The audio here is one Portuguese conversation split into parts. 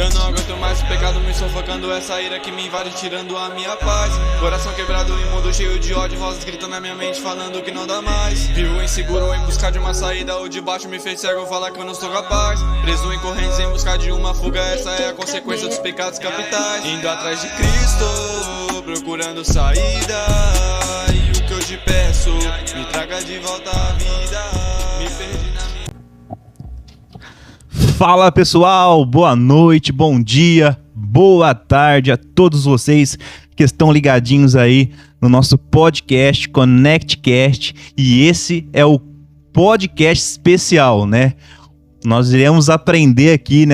Eu não aguento mais o pecado me sufocando, essa ira que me invade tirando a minha paz. Coração quebrado, imundo, cheio de ódio, vozes gritando na minha mente falando que não dá mais. Vivo inseguro em busca de uma saída, o de baixo me fez cego falar que eu não sou capaz. Preso em correntes em busca de uma fuga, essa é a consequência dos pecados capitais. Indo atrás de Cristo, procurando saída, e o que eu te peço, me traga de volta a vida. Me perdi na minha... Fala pessoal, boa noite, bom dia, boa tarde a todos vocês que estão ligadinhos aí no nosso podcast ConnectCast, e esse é o podcast especial, né? Nós iremos aprender aqui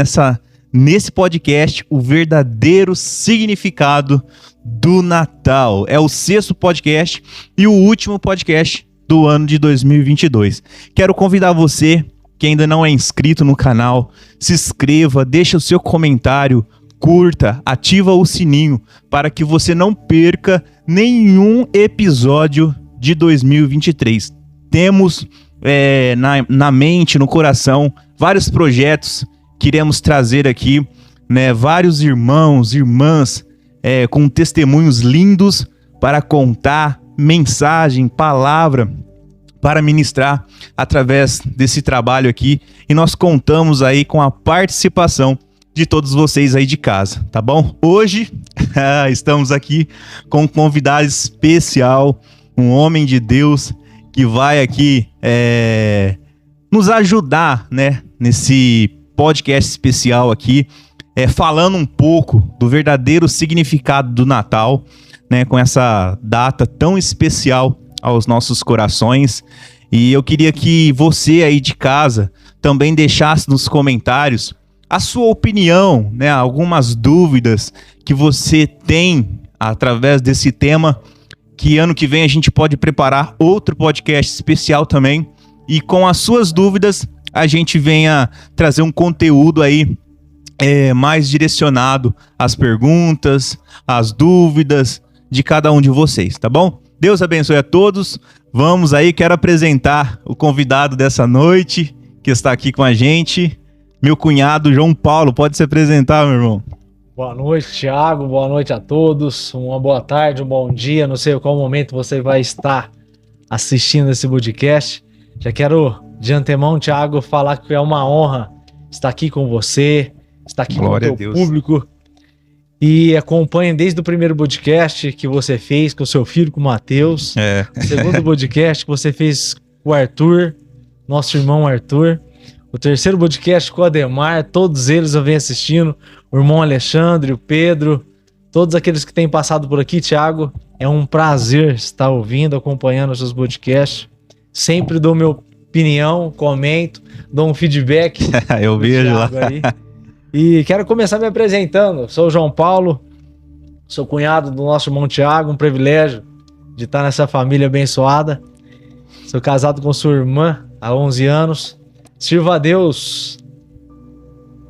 nesse podcast o verdadeiro significado do Natal. É o 6º podcast e o último podcast do ano de 2022. Quero convidar você que ainda não é inscrito no canal, se inscreva, deixa o seu comentário, curta, ativa o sininho para que você não perca nenhum episódio de 2023. Temos na mente, no coração, vários projetos que iremos trazer aqui, né? Vários irmãos, irmãs com testemunhos lindos para contar, mensagem, palavra para ministrar através desse trabalho aqui, e nós contamos aí com a participação de todos vocês aí de casa, tá bom? Hoje estamos aqui com um convidado especial, um homem de Deus que vai aqui nos ajudar, né, nesse podcast especial aqui, falando um pouco do verdadeiro significado do Natal, né, com essa data tão especial aos nossos corações. E eu queria que você aí de casa também deixasse nos comentários a sua opinião, né, algumas dúvidas que você tem através desse tema, que ano que vem a gente pode preparar outro podcast especial também, e com as suas dúvidas a gente venha trazer um conteúdo aí mais direcionado às perguntas, às dúvidas de cada um de vocês, tá bom? Deus abençoe a todos. Vamos aí, quero apresentar o convidado dessa noite, que está aqui com a gente, meu cunhado João Paulo. Pode se apresentar, meu irmão. Boa noite, Thiago. Boa noite a todos. Uma boa tarde, um bom dia. Não sei qual momento você vai estar assistindo esse podcast. Já quero, de antemão, Thiago, falar que é uma honra estar aqui com você, estar aqui Glória com o teu público. E acompanhe desde o primeiro podcast que você fez com o seu filho, com o Matheus. O segundo podcast que você fez com o Arthur, nosso irmão Arthur. O terceiro podcast com o Ademar, todos eles eu venho assistindo. O irmão Alexandre, o Pedro, todos aqueles que têm passado por aqui, Thiago. É um prazer estar ouvindo, acompanhando os seus podcasts. Sempre dou minha opinião, comento, dou um feedback. Eu vejo lá. Aí. E quero começar me apresentando. Sou o João Paulo, sou cunhado do nosso irmão Thiago, um privilégio de estar nessa família abençoada. Sou casado com sua irmã há 11 anos. Sirvo a Deus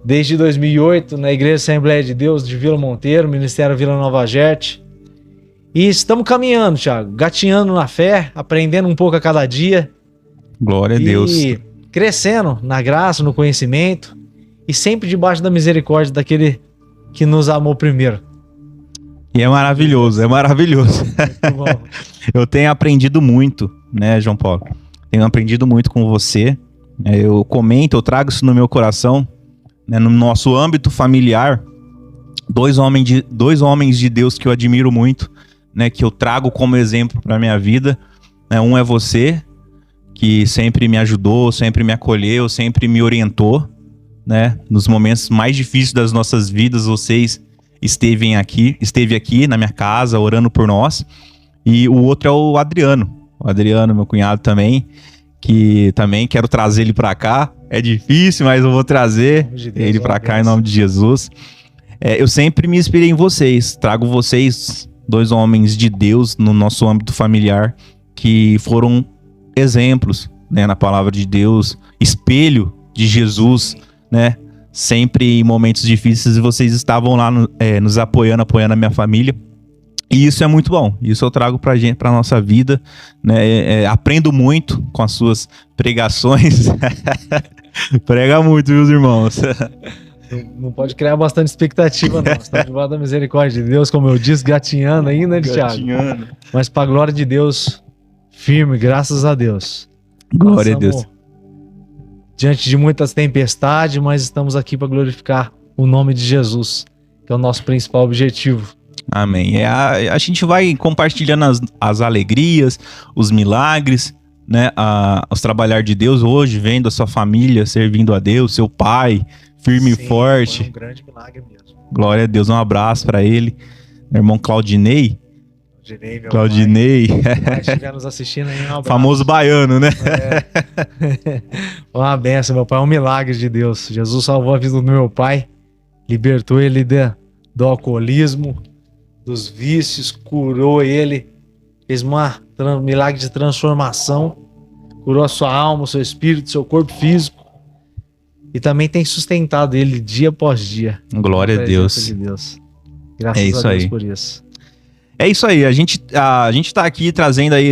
desde 2008 na Igreja Assembleia de Deus de Vila Monteiro, Ministério Vila Nova Gerte. E estamos caminhando, Thiago, gatinhando na fé, aprendendo um pouco a cada dia. Glória a Deus. E crescendo na graça, no conhecimento. E sempre debaixo da misericórdia daquele que nos amou primeiro. E é maravilhoso, é maravilhoso. Muito bom. Eu tenho aprendido muito, né, João Paulo? Tenho aprendido muito com você. Eu comento, eu trago isso no meu coração, né, no nosso âmbito familiar. Dois homens de Deus que eu admiro muito, né, que eu trago como exemplo para minha vida. Um é você, que sempre me ajudou, sempre me acolheu, sempre me orientou, né? Nos momentos mais difíceis das nossas vidas, vocês esteve aqui na minha casa orando por nós. E o outro é o Adriano, meu cunhado também, que também quero trazer ele para cá. É difícil, mas eu vou trazer ele para cá em nome de Jesus. Eu sempre me inspirei em vocês, trago vocês, dois homens de Deus no nosso âmbito familiar, que foram exemplos, né, na palavra de Deus, espelho de Jesus, né? Sempre em momentos difíceis vocês estavam lá nos apoiando a minha família. E isso é muito bom. Isso eu trago pra nossa vida, né? Aprendo muito com as suas pregações. Prega muito, meus irmãos. Não pode criar bastante expectativa, não. Estamos debaixo da misericórdia de Deus, como eu disse, gatinhando ainda, né, Thiago? Mas para a glória de Deus, firme, graças a Deus. Glória a Deus. Diante de muitas tempestades, mas estamos aqui para glorificar o nome de Jesus, que é o nosso principal objetivo. Amém. A gente vai compartilhando as alegrias, os milagres, né? Os trabalhar de Deus hoje, vendo a sua família servindo a Deus, seu pai, firme e forte. Foi um grande milagre mesmo. Glória a Deus, um abraço para ele. Meu irmão Claudinei. Meu Claudinei. Pai estiver nos assistindo aí, um abraço. Famoso baiano, né? Uma benção, meu pai, é um milagre de Deus. Jesus salvou a vida do meu pai, libertou ele do alcoolismo, dos vícios, curou ele, fez um milagre de transformação, curou a sua alma, o seu espírito, o seu corpo físico, e também tem sustentado ele dia após dia. Glória a Deus. De Deus. Graças a Deus por isso. É isso aí, a gente tá aqui trazendo aí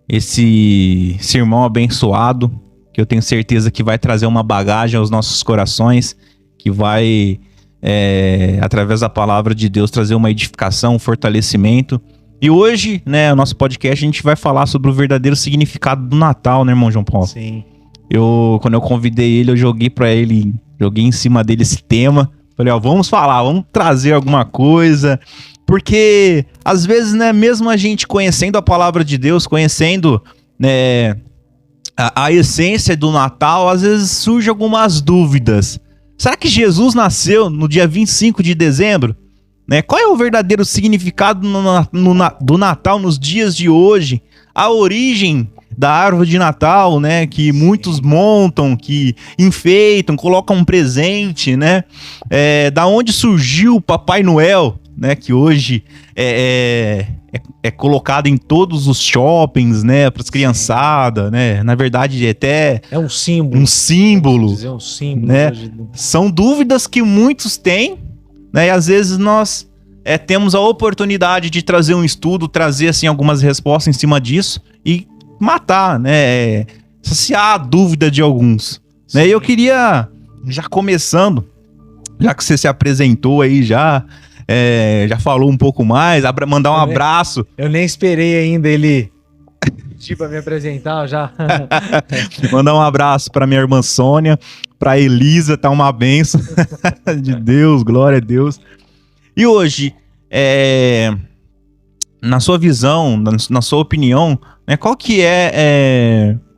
esse sermão abençoado, que eu tenho certeza que vai trazer uma bagagem aos nossos corações, que vai, através da palavra de Deus, trazer uma edificação, um fortalecimento. E hoje, né, o nosso podcast, a gente vai falar sobre o verdadeiro significado do Natal, né, irmão João Paulo? Sim. Quando eu convidei ele, eu joguei em cima dele esse tema. Falei, vamos falar, vamos trazer alguma coisa. Porque, às vezes, né, mesmo a gente conhecendo a palavra de Deus, conhecendo, né, a essência do Natal, às vezes surgem algumas dúvidas. Será que Jesus nasceu no dia 25 de dezembro? Né? Qual é o verdadeiro significado do Natal nos dias de hoje? A origem da árvore de Natal, né, que muitos montam, que enfeitam, colocam um presente, né? Da onde surgiu o Papai Noel, né, que hoje é colocado em todos os shoppings, né, para as criançadas, né? Na verdade, até é um símbolo. Um símbolo, dizer um símbolo, né? São dúvidas que muitos têm, né? E às vezes nós temos a oportunidade de trazer um estudo, trazer assim algumas respostas em cima disso e matar, né? Saciar a dúvida de alguns, né? E eu queria, já começando, já que você se apresentou aí já falou um pouco mais, mandar um abraço. Eu nem esperei ainda ele pedir pra me apresentar, já. Mandar um abraço pra minha irmã Sônia, pra Elisa, tá uma bênção de Deus, glória a Deus. E hoje, na sua visão, na sua opinião, né, qual que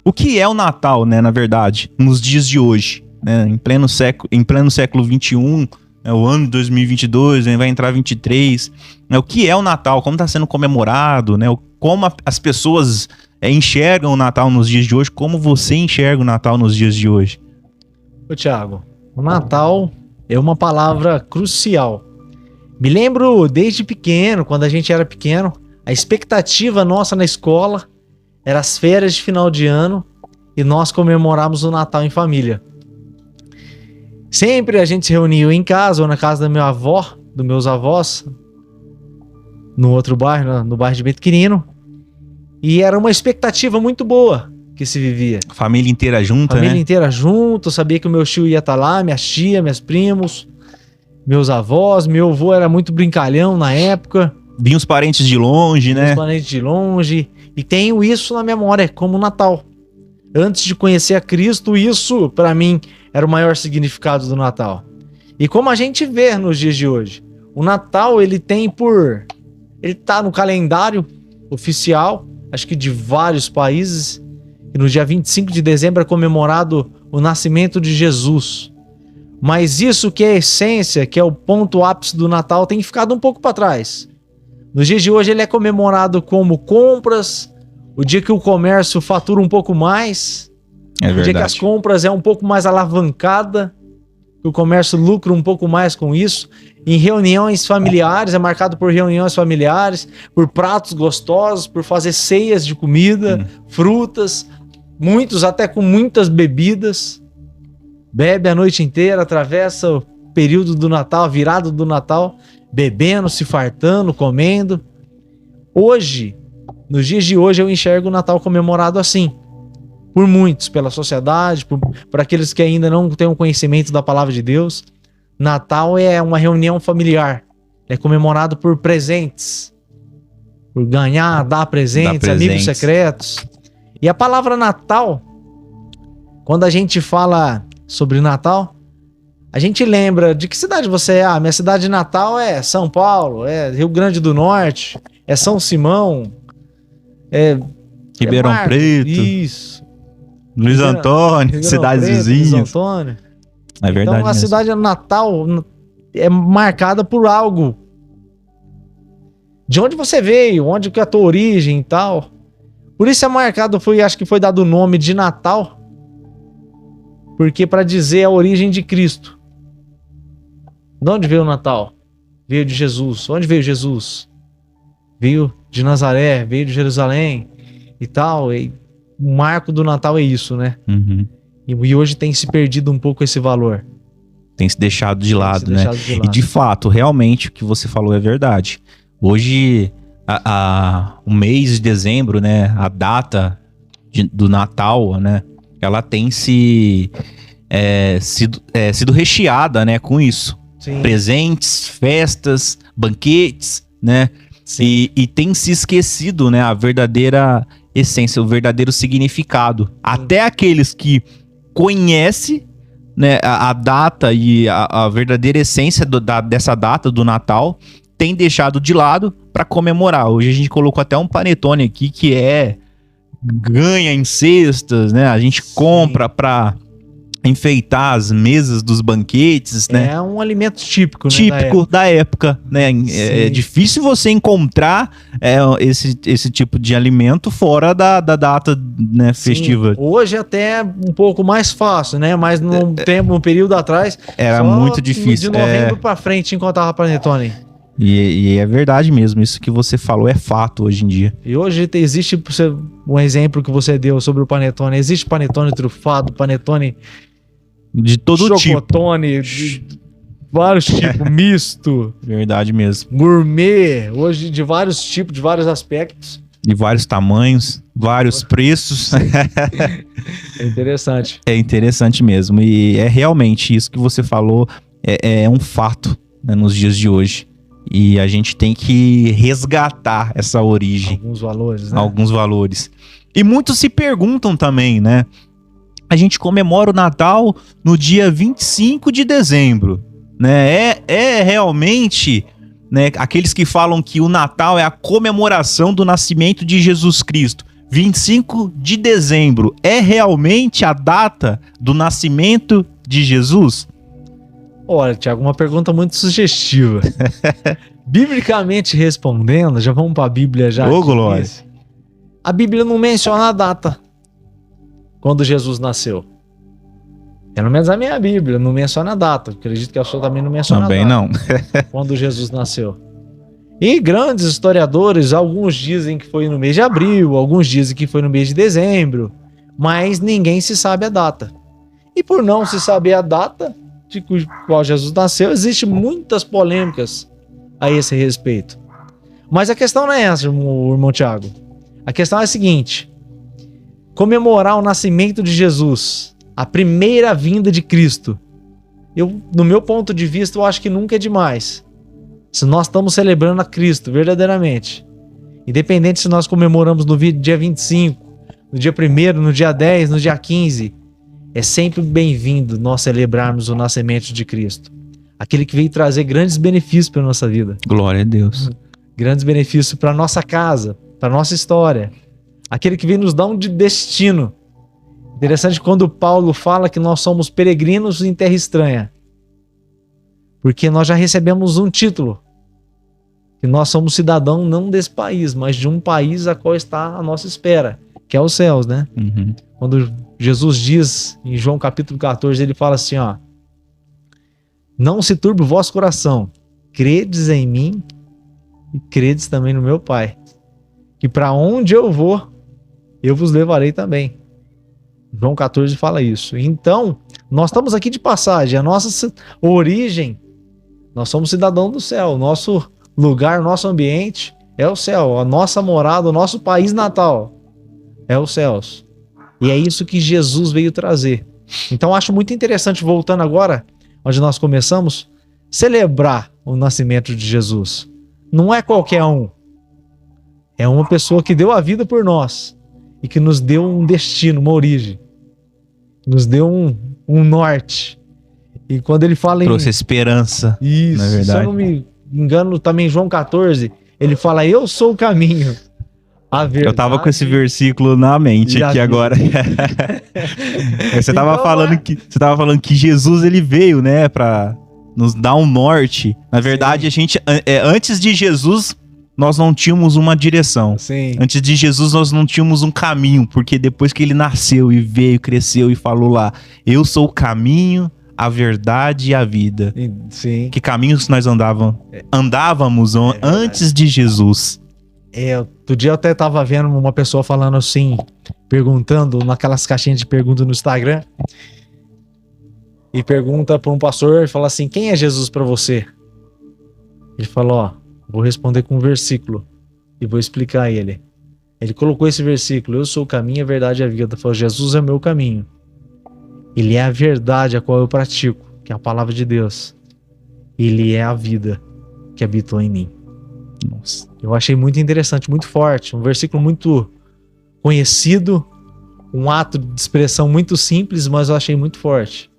o que é o Natal, né, na verdade, nos dias de hoje, né, em pleno século XXI, o ano de 2022, vai entrar 23, né, o que é o Natal, como está sendo comemorado, né, como as pessoas enxergam o Natal nos dias de hoje, como você enxerga o Natal nos dias de hoje? Ô Thiago, o Natal é uma palavra crucial. Me lembro desde pequeno, quando a gente era pequeno, a expectativa nossa na escola era as férias de final de ano e nós comemorávamos o Natal em família. Sempre a gente se reunia em casa ou na casa da minha avó, dos meus avós, no outro bairro, no bairro de Bento Quirino. E era uma expectativa muito boa que se vivia. Família inteira junta, Família inteira junto, sabia que o meu tio ia estar lá, minhas tias, meus primos, meus avós, meu avô era muito brincalhão na época. Vinha os parentes de longe, né? Os parentes de longe. E tenho isso na memória, como o Natal. Antes de conhecer a Cristo, isso, para mim, era o maior significado do Natal. E como a gente vê nos dias de hoje, o Natal, ele tá no calendário oficial, acho que de vários países, e no dia 25 de dezembro é comemorado o nascimento de Jesus. Mas isso que é a essência, que é o ponto ápice do Natal, tem ficado um pouco para trás. Nos dias de hoje ele é comemorado como compras, o dia que o comércio fatura um pouco mais, o dia que as compras é um pouco mais alavancada, que o comércio lucra um pouco mais com isso. Em reuniões familiares, é marcado por reuniões familiares, por pratos gostosos, por fazer ceias de comida, frutas, muitos até com muitas bebidas. Bebe a noite inteira, atravessa o período do Natal, a virada do Natal, bebendo, se fartando, comendo. Hoje, nos dias de hoje, eu enxergo o Natal comemorado assim. por muitos, pela sociedade, por aqueles que ainda não têm o conhecimento da palavra de Deus. Natal é uma reunião familiar, é comemorado por presentes, por ganhar, dar presentes, amigos secretos. E a palavra Natal, quando a gente fala sobre Natal, a gente lembra de que cidade você é. Minha cidade natal é São Paulo, é Rio Grande do Norte, é São Simão, é Ribeirão Preto. Isso. Luiz Antônio, cidades vizinhas. Luiz Antônio. É verdade. Então a cidade natal é marcada por algo. De onde você veio, onde que é a tua origem e tal. Por isso é marcado, acho que foi dado o nome de Natal, porque para dizer a origem de Cristo. De onde veio o Natal? Veio de Jesus. Onde veio Jesus? Veio de Nazaré, veio de Jerusalém e tal. E o marco do Natal é isso, né? Uhum. E hoje tem se perdido um pouco esse valor. Tem se deixado de lado, né? E de fato, realmente, o que você falou é verdade. Hoje, o mês de dezembro, né? A data do Natal, né? Ela tem sido recheada, né? Com isso. Sim. Presentes, festas, banquetes, né? E tem se esquecido, né? A verdadeira essência, o verdadeiro significado. Até aqueles que conhecem, né, a data e a verdadeira essência dessa data do Natal, tem deixado de lado para comemorar. Hoje a gente colocou até um panetone aqui que ganha em cestas, né? A gente compra para enfeitar as mesas dos banquetes, né? É um alimento típico, né? Típico da época, né? É difícil você encontrar esse tipo de alimento fora da data, né, festiva. Hoje até é um pouco mais fácil, né? Mas num período atrás era muito difícil. De novembro pra frente encontrava panetone. E é verdade mesmo, isso que você falou é fato hoje em dia. E hoje existe um exemplo que você deu sobre o panetone. Existe panetone trufado, panetone de todo tipo. Chocotone, de vários tipos, misto. Verdade mesmo. Gourmet, hoje de vários tipos, de vários aspectos. De vários tamanhos, vários preços. É interessante. É interessante mesmo. E é realmente isso que você falou, é um fato, né, nos dias de hoje. E a gente tem que resgatar essa origem. Alguns valores, né? Alguns valores. E muitos se perguntam também, né? A gente comemora o Natal no dia 25 de dezembro, né? É realmente, né, aqueles que falam que o Natal é a comemoração do nascimento de Jesus Cristo. 25 de dezembro é realmente a data do nascimento de Jesus? Olha, Thiago, uma pergunta muito sugestiva. Biblicamente respondendo, já vamos para a Bíblia já. Ô, glória. A Bíblia não menciona a data quando Jesus nasceu. Pelo menos a minha Bíblia não menciona a data. Acredito que a sua também não menciona também a data. Também não. Quando Jesus nasceu. E grandes historiadores, alguns dizem que foi no mês de abril, alguns dizem que foi no mês de dezembro, mas ninguém se sabe a data. E por não se saber a data de qual Jesus nasceu, existem muitas polêmicas a esse respeito. Mas a questão não é essa, irmão Thiago. A questão é a seguinte: comemorar o nascimento de Jesus, a primeira vinda de Cristo, no meu ponto de vista, eu acho que nunca é demais. Se nós estamos celebrando a Cristo verdadeiramente, independente se nós comemoramos no dia 25, no dia 1º, no dia 10, no dia 15, é sempre bem-vindo nós celebrarmos o nascimento de Cristo. Aquele que veio trazer grandes benefícios para a nossa vida. Glória a Deus. Grandes benefícios para a nossa casa, para a nossa história. Aquele que veio nos dar um destino. Interessante quando Paulo fala que nós somos peregrinos em terra estranha. Porque nós já recebemos um título. Que nós somos cidadãos não desse país, mas de um país a qual está a nossa espera, que é os céus, né? Uhum. Quando Jesus diz, em João capítulo 14, ele fala assim, ó: não se turbe o vosso coração, credes em mim e credes também no meu Pai, que para onde eu vou, eu vos levarei também. João 14 fala isso. Então, nós estamos aqui de passagem, a nossa origem, nós somos cidadãos do céu, o nosso lugar, o nosso ambiente é o céu, a nossa morada, o nosso país natal é os céus. E é isso que Jesus veio trazer. Então acho muito interessante, voltando agora, onde nós começamos, celebrar o nascimento de Jesus. Não é qualquer um. É uma pessoa que deu a vida por nós e que nos deu um destino, uma origem. Nos deu um norte. E quando ele fala Trouxe esperança. Isso, na verdade. Se eu não me engano, também João 14, ele fala, eu sou o caminho. A verdade, eu tava com esse versículo na mente aqui agora. Você tava falando que Jesus ele veio, né, pra nos dar um norte. Na verdade, a gente antes de Jesus nós não tínhamos uma direção. Sim. Antes de Jesus nós não tínhamos um caminho, porque depois que ele nasceu e veio, cresceu e falou lá, eu sou o caminho, a verdade e a vida. Sim. Que caminhos nós andávamos antes de Jesus? Outro dia eu até tava vendo uma pessoa falando assim, perguntando naquelas caixinhas de perguntas no Instagram, e pergunta para um pastor e fala assim, quem é Jesus para você? Ele falou, ó, vou responder com um versículo e vou explicar ele. Ele colocou esse versículo, eu sou o caminho, a verdade e a vida. Ele falou, Jesus é o meu caminho. Ele é a verdade a qual eu pratico, que é a palavra de Deus. Ele é a vida que habitou em mim. Nossa. Eu achei muito interessante, muito forte. Um versículo muito conhecido, um ato de expressão muito simples, mas eu achei muito forte.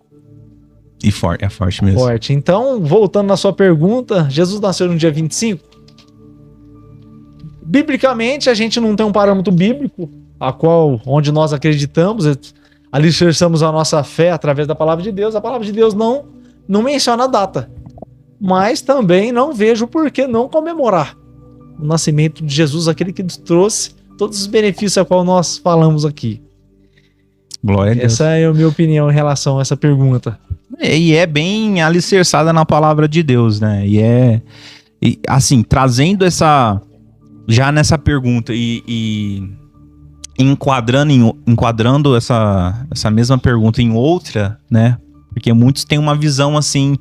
E é forte mesmo. Forte. Então, voltando na sua pergunta, Jesus nasceu no dia 25? Biblicamente, a gente não tem um parâmetro bíblico, onde nós acreditamos, alicerçamos a nossa fé através da palavra de Deus. A palavra de Deus não menciona a data. Mas também não vejo por que não comemorar o nascimento de Jesus, aquele que nos trouxe todos os benefícios a qual nós falamos aqui. Glória a Deus. Essa é a minha opinião em relação a essa pergunta. E é bem alicerçada na palavra de Deus, né? E assim, trazendo já nessa pergunta e enquadrando essa mesma pergunta em outra, né? Porque muitos têm uma visão assim,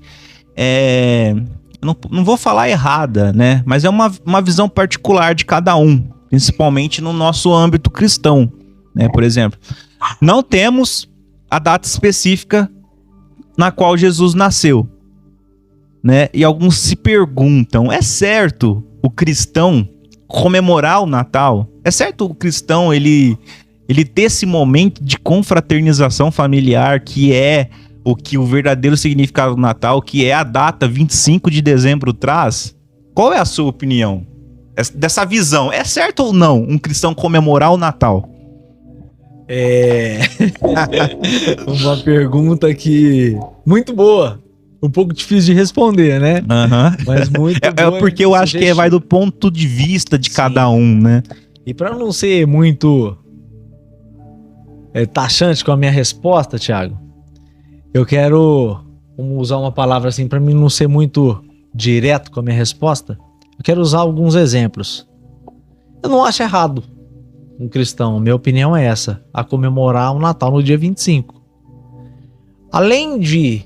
não vou falar errada, né? Mas é uma visão particular de cada um, principalmente no nosso âmbito cristão, né? Por exemplo, não temos a data específica na qual Jesus nasceu, né? E alguns se perguntam, é certo o cristão comemorar o Natal? É certo o cristão ele ter esse momento de confraternização familiar, que é o verdadeiro significado do Natal, que é a data 25 de dezembro traz? Qual é a sua opinião dessa visão? É certo ou não um cristão comemorar o Natal? Uma pergunta que muito boa, um pouco difícil de responder, né? Mas muito boa. Porque eu acho que vai do ponto de vista de cada um, né? E para não ser muito taxante com a minha resposta, Thiago, eu quero usar uma palavra assim para mim não ser muito direto com a minha resposta. Eu quero usar alguns exemplos. Eu não acho errado um cristão, minha opinião é essa, a comemorar o Natal no dia 25. Além de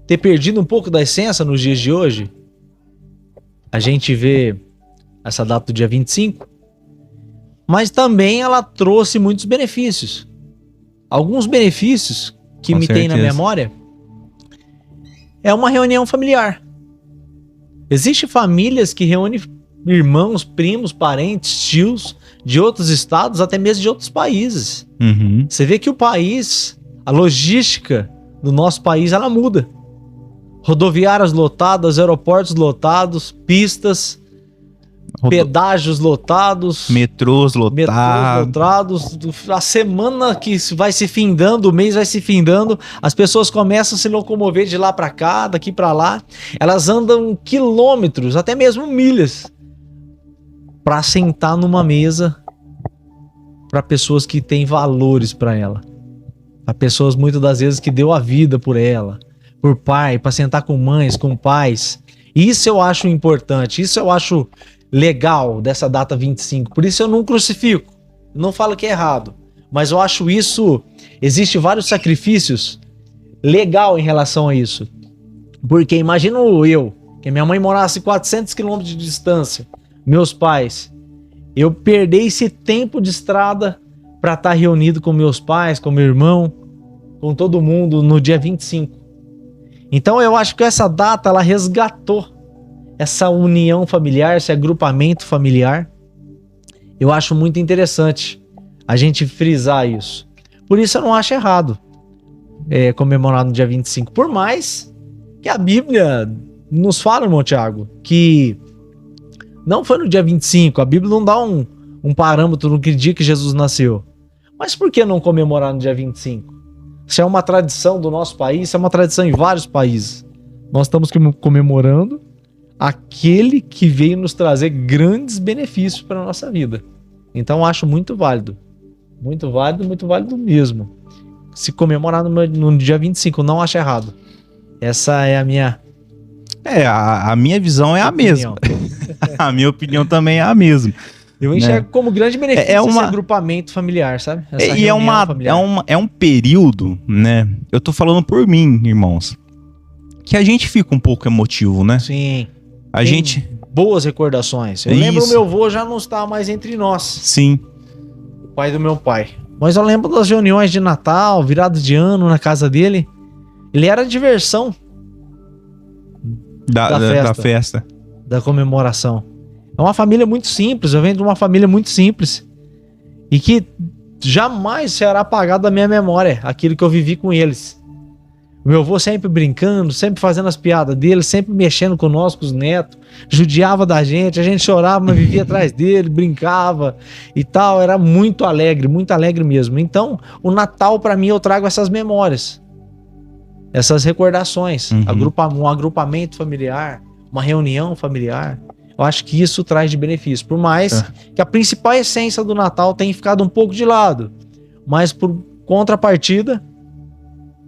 ter perdido um pouco da essência nos dias de hoje, a gente vê essa data do dia 25, mas também ela trouxe muitos benefícios. Alguns benefícios que me tem na memória é uma reunião familiar. Existem famílias que reúnem irmãos, primos, parentes, tios de outros estados, até mesmo de outros países. Uhum. Você vê que o país, a logística do nosso país, ela muda. Rodoviárias lotadas, aeroportos lotados, pistas, pedágios lotados, metrôs lotados. A semana que vai se findando, o mês vai se findando, as pessoas começam a se locomover de lá para cá, daqui para lá. Elas andam quilômetros, até mesmo milhas, para sentar numa mesa para pessoas que têm valores para ela. Para pessoas muitas das vezes que deu a vida por ela, por pai, para sentar com mães, com pais. Isso eu acho importante, isso eu acho legal dessa data 25. Por isso eu não crucifico, não falo que é errado, mas eu acho isso, existe vários sacrifícios legal em relação a isso. Porque imagina eu, que minha mãe morasse 400 quilômetros de distância, meus pais, eu perder esse tempo de estrada para estar reunido com meus pais, com meu irmão, com todo mundo no dia 25. Então eu acho que essa data ela resgatou essa união familiar, esse agrupamento familiar. Eu acho muito interessante a gente frisar isso. Por isso eu não acho errado comemorar no dia 25. Por mais que a Bíblia nos fala, irmão Tiago, que não foi no dia 25. A Bíblia não dá um parâmetro no que dia que Jesus nasceu. Mas por que não comemorar no dia 25? Isso é uma tradição do nosso país, isso é uma tradição em vários países. Nós estamos comemorando aquele que veio nos trazer grandes benefícios para a nossa vida. Então eu acho muito válido. Muito válido mesmo. Se comemorar no dia 25, eu não acho errado. Essa é a minha... A minha visão é a mesma. A minha opinião também é a mesma. Eu enxergo como grande benefício esse agrupamento familiar, sabe? É um período, né? Eu tô falando por mim, irmãos, que a gente fica um pouco emotivo, né? Sim. A gente... Boas recordações. Eu lembro o meu avô já não está mais entre nós. Sim. O pai do meu pai. Mas eu lembro das reuniões de Natal, virada de ano na casa dele. Ele era a diversão da festa. Da comemoração. É uma família muito simples. Eu venho de uma família muito simples. E que jamais será apagado da minha memória aquilo que eu vivi com eles. Meu avô sempre brincando, sempre fazendo as piadas dele, sempre mexendo conosco, os netos, judiava da gente, a gente chorava, mas vivia atrás dele, brincava e tal, era muito alegre mesmo. Então, o Natal para mim eu trago essas memórias, essas recordações, um agrupamento familiar, uma reunião familiar. Eu acho que isso traz de benefício, por mais que a principal essência do Natal tenha ficado um pouco de lado, mas por contrapartida,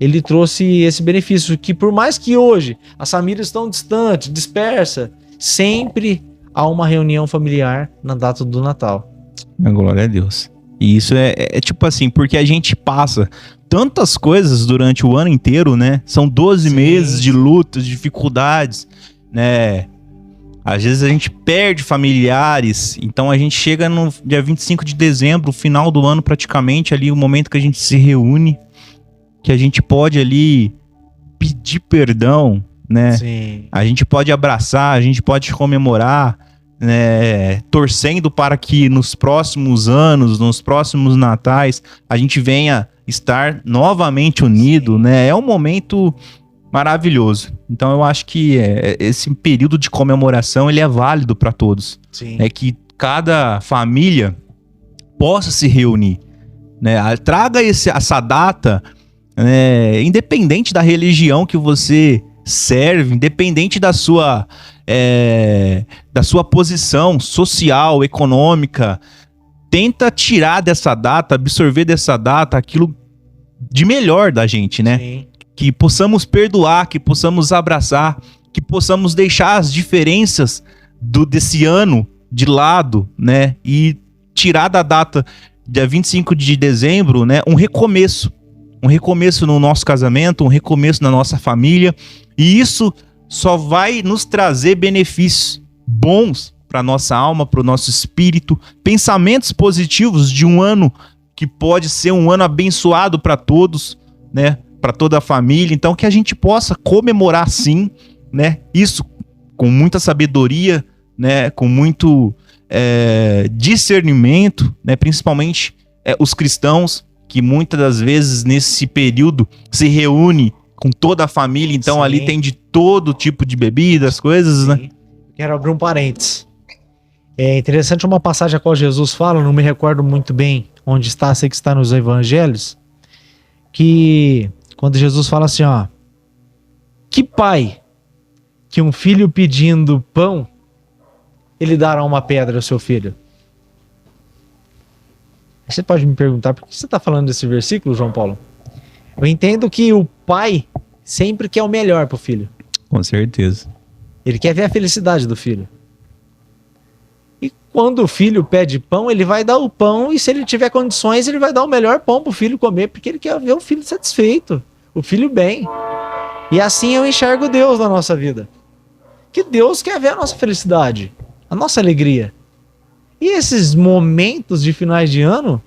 ele trouxe esse benefício, que por mais que hoje as famílias estão distantes, dispersas, sempre há uma reunião familiar na data do Natal. Glória a Deus. E isso é tipo assim, porque a gente passa tantas coisas durante o ano inteiro, né? São 12 meses de lutas, de dificuldades, né? Às vezes a gente perde familiares, então a gente chega no dia 25 de dezembro, final do ano praticamente, ali o momento que a gente se reúne, que a gente pode ali pedir perdão, né? Sim. A gente pode abraçar, a gente pode comemorar, né? Torcendo para que nos próximos anos, nos próximos natais, a gente venha estar novamente unido, né? É um momento maravilhoso. Então eu acho que esse período de comemoração ele é válido para todos. Sim. É que cada família possa se reunir, né? Traga essa data, independente da religião que você serve, independente da sua posição social, econômica, tenta tirar dessa data, absorver dessa data aquilo de melhor da gente, né? Sim. Que possamos perdoar, que possamos abraçar, que possamos deixar as diferenças desse ano de lado, né? E tirar da data dia 25 de dezembro, né? Um recomeço no nosso casamento, um recomeço na nossa família, e isso só vai nos trazer benefícios bons para nossa alma, para o nosso espírito, pensamentos positivos de um ano que pode ser um ano abençoado para todos, né? Para toda a família. Então que a gente possa comemorar sim, né? Isso com muita sabedoria, né? Com muito discernimento, né? Principalmente os cristãos, que muitas das vezes nesse período se reúne com toda a família, então Sim. ali tem de todo tipo de bebidas, coisas, Sim. né? Quero abrir um parênteses. É interessante uma passagem a qual Jesus fala, não me recordo muito bem onde está, sei que está nos evangelhos, que quando Jesus fala assim, ó, que pai que um filho pedindo pão, ele dará uma pedra ao seu filho? Você pode me perguntar, por que você está falando desse versículo, João Paulo? Eu entendo que o pai sempre quer o melhor para o filho. Com certeza. Ele quer ver a felicidade do filho. E quando o filho pede pão, ele vai dar o pão, e se ele tiver condições, ele vai dar o melhor pão para o filho comer, porque ele quer ver o filho satisfeito, o filho bem. E assim eu enxergo Deus na nossa vida. Que Deus quer ver a nossa felicidade, a nossa alegria. E esses momentos de finais de ano,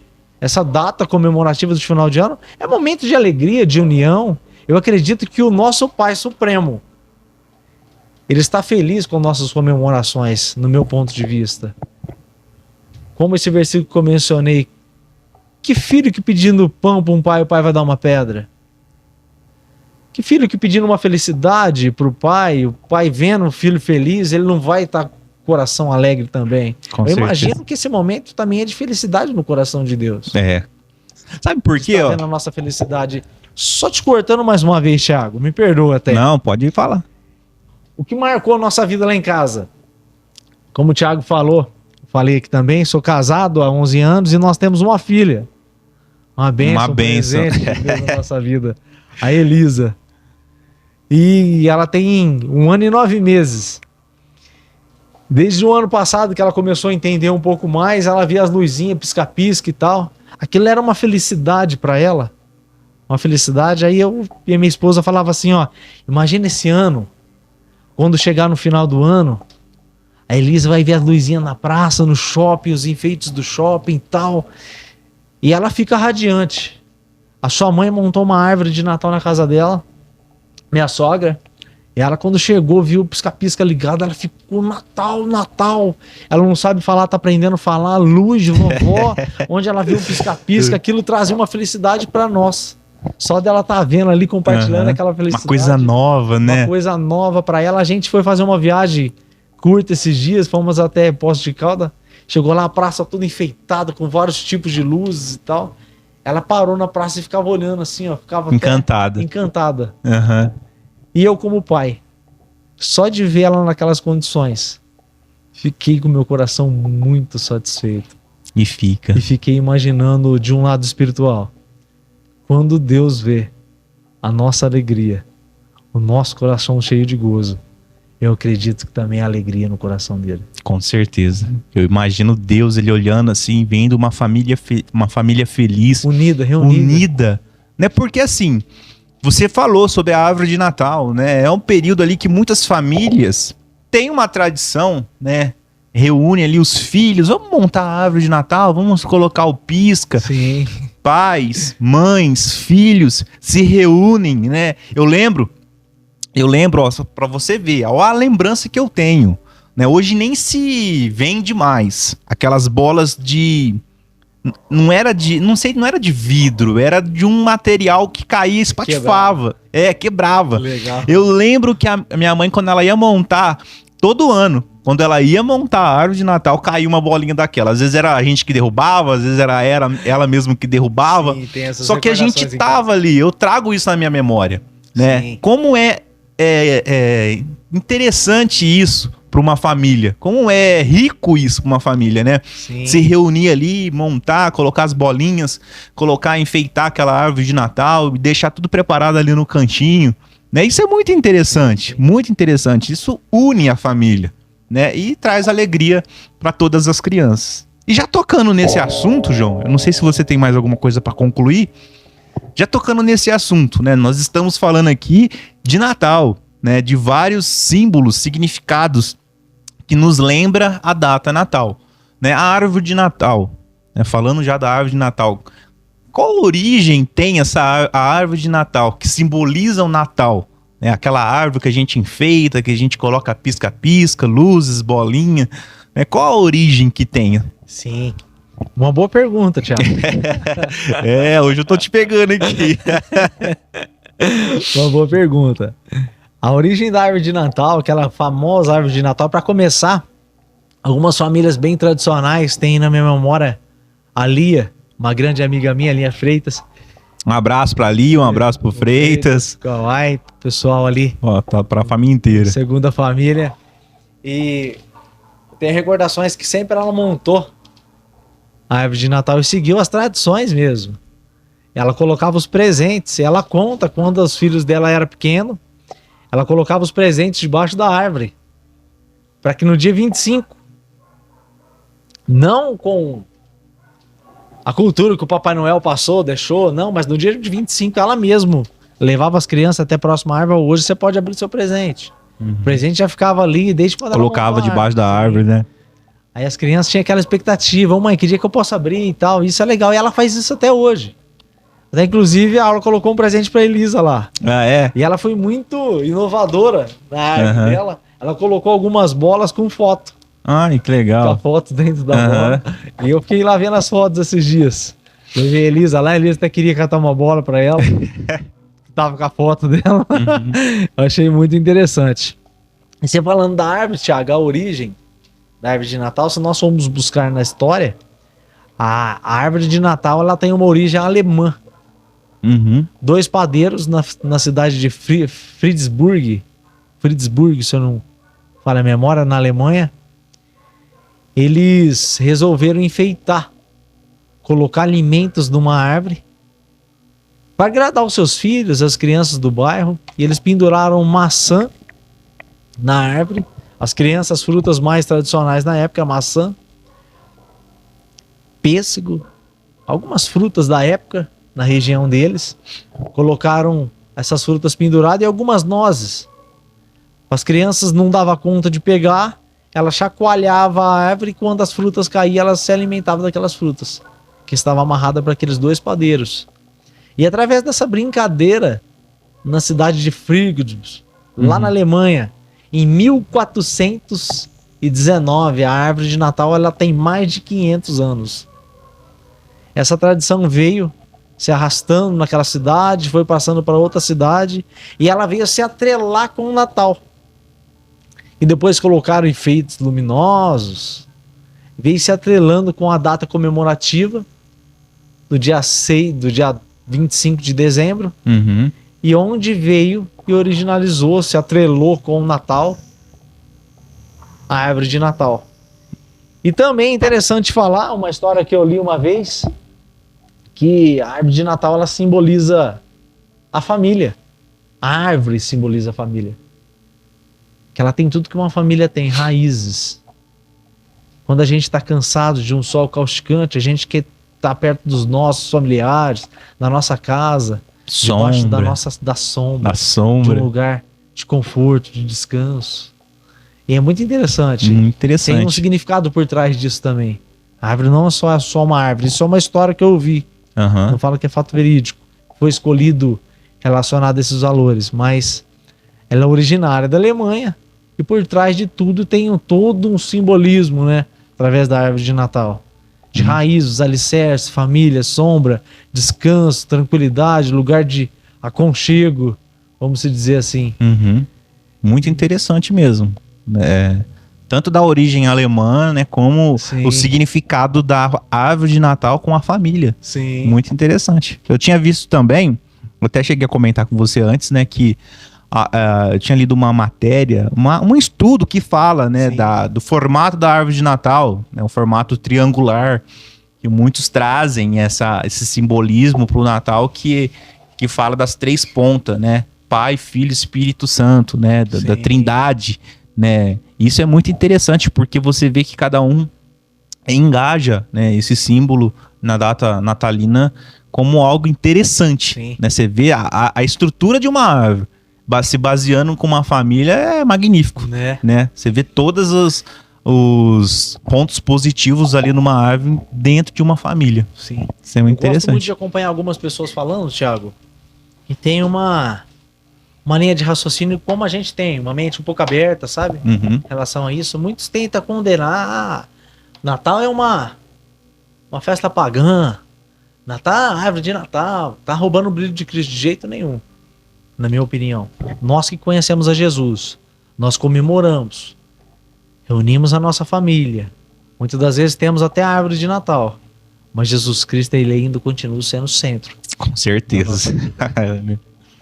essa data comemorativa do final de ano, é momento de alegria, de união. Eu acredito que o nosso Pai Supremo, ele está feliz com nossas comemorações, no meu ponto de vista. Como esse versículo que eu mencionei, que filho que pedindo pão para um pai, o pai vai dar uma pedra? Que filho que pedindo uma felicidade para o pai vendo o filho feliz, ele não vai estar com o coração alegre também? Com Eu certeza. imagino que esse momento também é de felicidade no coração de Deus. É. Sabe por quê, Está ó? vendo a nossa felicidade. Só te cortando mais uma vez, Thiago, me perdoa até. Não, pode falar. O que marcou a nossa vida lá em casa? Como o Thiago falou, falei aqui também, sou casado há 11 anos e nós temos uma filha. Uma bênção, Uma bênção. presente de Deus na nossa vida. A Elisa. E ela tem 1 ano e 9 meses. Desde o ano passado que ela começou a entender um pouco mais, ela via as luzinhas, pisca-pisca e tal. Aquilo era uma felicidade para ela. Uma felicidade. Aí eu e a minha esposa falava assim, ó, imagina esse ano, quando chegar no final do ano, a Elisa vai ver as luzinhas na praça, no shopping, os enfeites do shopping e tal. E ela fica radiante. A sua mãe montou uma árvore de Natal na casa dela, minha sogra. E ela, quando chegou, viu o pisca-pisca ligado, ela ficou Natal, Natal. Ela não sabe falar, tá aprendendo a falar, luz de vovó. Onde ela viu o pisca-pisca, aquilo trazia uma felicidade para nós. Só dela tá vendo ali, compartilhando aquela felicidade. Uma coisa nova, né? Uma coisa nova para ela. A gente foi fazer uma viagem curta esses dias, fomos até Poços de Caldas. Chegou lá, a praça toda enfeitada, com vários tipos de luzes e tal. Ela parou na praça e ficava olhando assim, ó. Ficava Encantada. encantada. Aham. E eu, como pai, só de ver ela naquelas condições, fiquei com o meu coração muito satisfeito. E fica. E fiquei imaginando de um lado espiritual. Quando Deus vê a nossa alegria, o nosso coração cheio de gozo, eu acredito que também há alegria no coração dele. Com certeza. Eu imagino Deus, ele olhando assim, vendo uma família feliz, Unida, reunida. unida. Né? Porque assim, você falou sobre a árvore de Natal, né? É um período ali que muitas famílias têm uma tradição, né? Reúnem ali os filhos, vamos montar a árvore de Natal, vamos colocar o pisca. Sim. Pais, mães, filhos se reúnem, né? Eu lembro, ó, para você ver, ó, a lembrança que eu tenho, né? Hoje nem se vende mais aquelas bolas de não era de vidro, era de um material que caía e espatifava. Quebrava. Legal. Eu lembro que a minha mãe, quando ela ia montar, todo ano, quando ela ia montar a árvore de Natal, caía uma bolinha daquela. Às vezes era a gente que derrubava, às vezes era ela mesmo que derrubava. Sim, tem essas Só que a gente recordações em tava ali, eu trago isso na minha memória, né? Sim. Como é interessante isso para uma família. Como é rico isso para uma família, né? Sim. Se reunir ali, montar, colocar as bolinhas, enfeitar aquela árvore de Natal, deixar tudo preparado ali no cantinho, né? Isso é muito interessante, muito interessante. Isso une a família, né? E traz alegria para todas as crianças. E já tocando nesse assunto, João, eu não sei se você tem mais alguma coisa para concluir. Já tocando nesse assunto, né? Nós estamos falando aqui de Natal, né? De vários símbolos, significados que nos lembra a data Natal, né? A árvore de Natal, né? Falando já da árvore de Natal, qual origem tem a árvore de Natal que simboliza o Natal? Né? Aquela árvore que a gente enfeita, que a gente coloca pisca-pisca, luzes, bolinha, né? Qual a origem que tem? Sim. Uma boa pergunta, Thiago. Hoje eu tô te pegando aqui. Uma boa pergunta. A origem da árvore de Natal, aquela famosa árvore de Natal, para começar, algumas famílias bem tradicionais têm na minha memória a Lia, uma grande amiga minha, Lia Freitas. Um abraço pra Lia, um abraço pro Freitas. Kawai, pessoal ali. Ó, tá pra família inteira. Segunda família. E tem recordações que sempre ela montou a árvore de Natal e seguiu as tradições mesmo. Ela colocava os presentes. Ela conta quando os filhos dela eram pequenos, ela colocava os presentes debaixo da árvore. Para que no dia 25, não com a cultura que o Papai Noel passou, deixou, não, mas no dia de 25 ela mesmo levava as crianças até a próxima árvore. Hoje você pode abrir seu presente. O presente já ficava ali desde quando Colocava ela montou a debaixo da sim. árvore, né? Aí as crianças tinham aquela expectativa, mãe, que dia que eu posso abrir e tal. Isso é legal. E ela faz isso até hoje. Até, inclusive, a aula colocou um presente pra Elisa lá. Ah, é? E ela foi muito inovadora na arte dela. Ela colocou algumas bolas com foto. Ai, que Com a legal. foto dentro da bola. E eu fiquei lá vendo as fotos esses dias. Eu vi a Elisa lá, a Elisa até queria catar uma bola pra ela. Tava com a foto dela. Eu achei muito interessante. E você falando da árvore, Thiago, a origem da árvore de Natal, se nós formos buscar na história, a árvore de Natal ela tem uma origem alemã. Uhum. 2 padeiros na cidade de Friedensburg, se eu não falho a memória, na Alemanha, eles resolveram enfeitar, colocar alimentos numa árvore para agradar os seus filhos, as crianças do bairro, e eles penduraram maçã na árvore. As crianças, as frutas mais tradicionais na época, maçã, pêssego, algumas frutas da época na região deles, colocaram essas frutas penduradas e algumas nozes. As crianças não davam conta de pegar, ela chacoalhava a árvore e quando as frutas caíam, elas se alimentavam daquelas frutas que estavam amarradas para aqueles 2 padeiros. E através dessa brincadeira, na cidade de Friedrichsburg, lá na Alemanha, em 1419, a árvore de Natal ela tem mais de 500 anos. Essa tradição veio se arrastando naquela cidade, foi passando para outra cidade e ela veio se atrelar com o Natal. E depois colocaram enfeites luminosos, veio se atrelando com a data comemorativa do dia 25 de dezembro, e onde veio e originalizou, se atrelou com o Natal, a árvore de Natal. E também é interessante falar uma história que eu li uma vez, que a árvore de Natal ela simboliza a família. A árvore simboliza a família. Que ela tem tudo que uma família tem, raízes. Quando a gente está cansado de um sol causticante, a gente quer estar perto dos nossos familiares, da nossa casa, debaixo da sombra, de um lugar de conforto, de descanso. E é muito interessante. Interessante. Tem um significado por trás disso também. A árvore não é só uma árvore, isso é uma história que eu ouvi. Não falo que é fato verídico. Foi escolhido relacionado a esses valores, mas ela é originária da Alemanha e por trás de tudo tem todo um simbolismo, né? Através da árvore de Natal. De raízes, alicerces, família, sombra, descanso, tranquilidade, lugar de aconchego, vamos dizer assim. Muito interessante mesmo. Tanto da origem alemã, né, como o significado da árvore de Natal com a família. Sim. Muito interessante. Eu tinha visto também, eu até cheguei a comentar com você antes, né, que eu tinha lido uma matéria, um estudo que fala, né, do formato da árvore de Natal, né, um formato triangular, que muitos trazem esse simbolismo para o Natal que fala das 3 pontas, né, Pai, Filho e Espírito Santo, né, da Trindade, né. Isso é muito interessante porque você vê que cada um engaja, né, esse símbolo na data natalina como algo interessante, né? Você vê a estrutura de uma árvore se baseando com uma família é magnífico, né? Você vê todos os pontos positivos ali numa árvore dentro de uma família. Sim. Isso é muito interessante. Eu gosto muito de acompanhar algumas pessoas falando, Thiago, que tem uma linha de raciocínio como a gente tem, uma mente um pouco aberta, sabe? Em relação a isso. Muitos tentam condenar, Natal é uma festa pagã, Natal, árvore de Natal, tá roubando o brilho de Cristo de jeito nenhum, na minha opinião. Nós que conhecemos a Jesus, nós comemoramos, reunimos a nossa família, muitas das vezes temos até a árvore de Natal, mas Jesus Cristo ele ainda continua sendo o centro. Com certeza.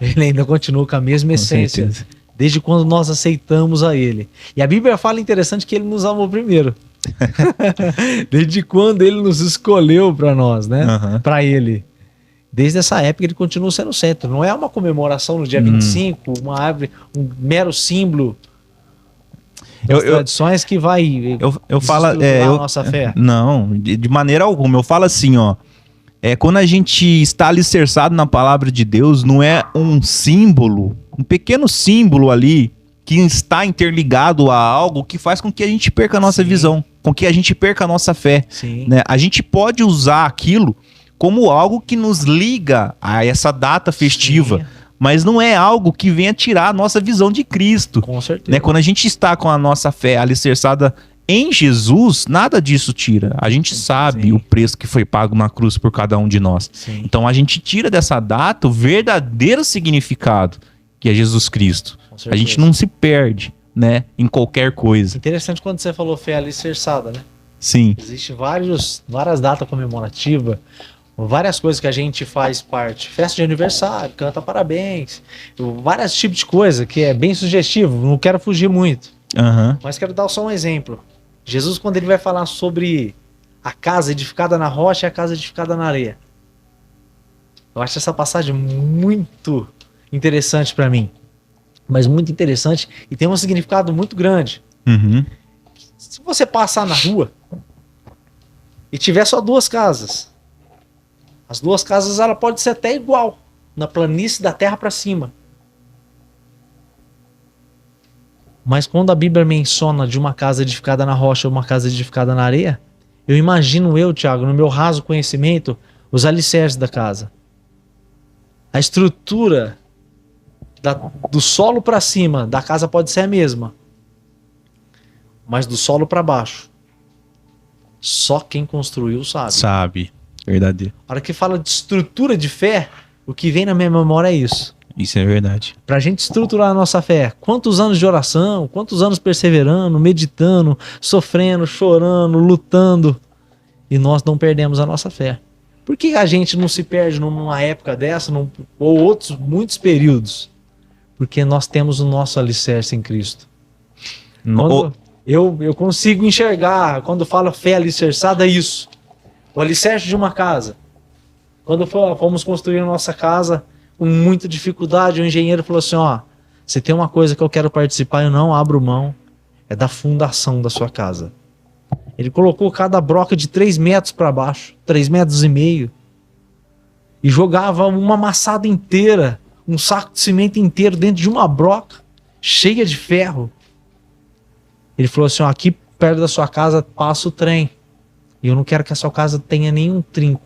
Ele ainda continua com a mesma essência, desde quando nós aceitamos a ele. E a Bíblia fala interessante que ele nos amou primeiro. Desde quando ele nos escolheu para nós, né? Para ele. Desde essa época ele continua sendo o centro. Não é uma comemoração no dia 25, uma árvore, um mero símbolo das tradições que vai eu falo, a nossa fé. Não, de maneira alguma. Eu falo assim, ó. Quando a gente está alicerçado na palavra de Deus, não é um símbolo, um pequeno símbolo ali, que está interligado a algo que faz com que a gente perca a nossa visão, com que a gente perca a nossa fé. Né? A gente pode usar aquilo como algo que nos liga a essa data festiva, mas não é algo que venha tirar a nossa visão de Cristo. Com certeza. Né? Quando a gente está com a nossa fé alicerçada em Jesus, nada disso tira. A gente sabe o preço que foi pago na cruz por cada um de nós. Então a gente tira dessa data o verdadeiro significado, que é Jesus Cristo. A gente não se perde, né, em qualquer coisa. Interessante quando você falou fé alicerçada, né? Sim. Existem várias datas comemorativas, várias coisas que a gente faz parte. Festa de aniversário, canta parabéns, vários tipos de coisa que é bem sugestivo, não quero fugir muito. Mas quero dar só um exemplo. Jesus, quando ele vai falar sobre a casa edificada na rocha e a casa edificada na areia. Eu acho essa passagem muito interessante para mim. Mas muito interessante e tem um significado muito grande. Se você passar na rua e tiver só duas casas, as duas casas ela pode ser até igual, na planície da terra para cima. Mas quando a Bíblia menciona de uma casa edificada na rocha ou uma casa edificada na areia, eu imagino Thiago, no meu raso conhecimento, os alicerces da casa. A estrutura do solo para cima da casa pode ser a mesma, mas do solo para baixo, só quem construiu sabe. Sabe, verdadeiro. A hora que fala de estrutura de fé, o que vem na minha memória é isso. Isso é verdade. Pra gente estruturar a nossa fé, quantos anos de oração, quantos anos perseverando, meditando, sofrendo, chorando, lutando, e nós não perdemos a nossa fé. Por que a gente não se perde numa época dessa, ou outros muitos períodos? Porque nós temos o nosso alicerce em Cristo. Quando eu consigo enxergar, quando falo fé alicerçada, é isso. O alicerce de uma casa. Quando fomos construir a nossa casa, com muita dificuldade, o engenheiro falou assim, você tem uma coisa que eu quero participar, eu não abro mão, é da fundação da sua casa. Ele colocou cada broca de 3 metros para baixo, 3,5 metros, e jogava uma amassada inteira, um saco de cimento inteiro dentro de uma broca, cheia de ferro. Ele falou assim, aqui perto da sua casa passa o trem, e eu não quero que a sua casa tenha nenhum trinco.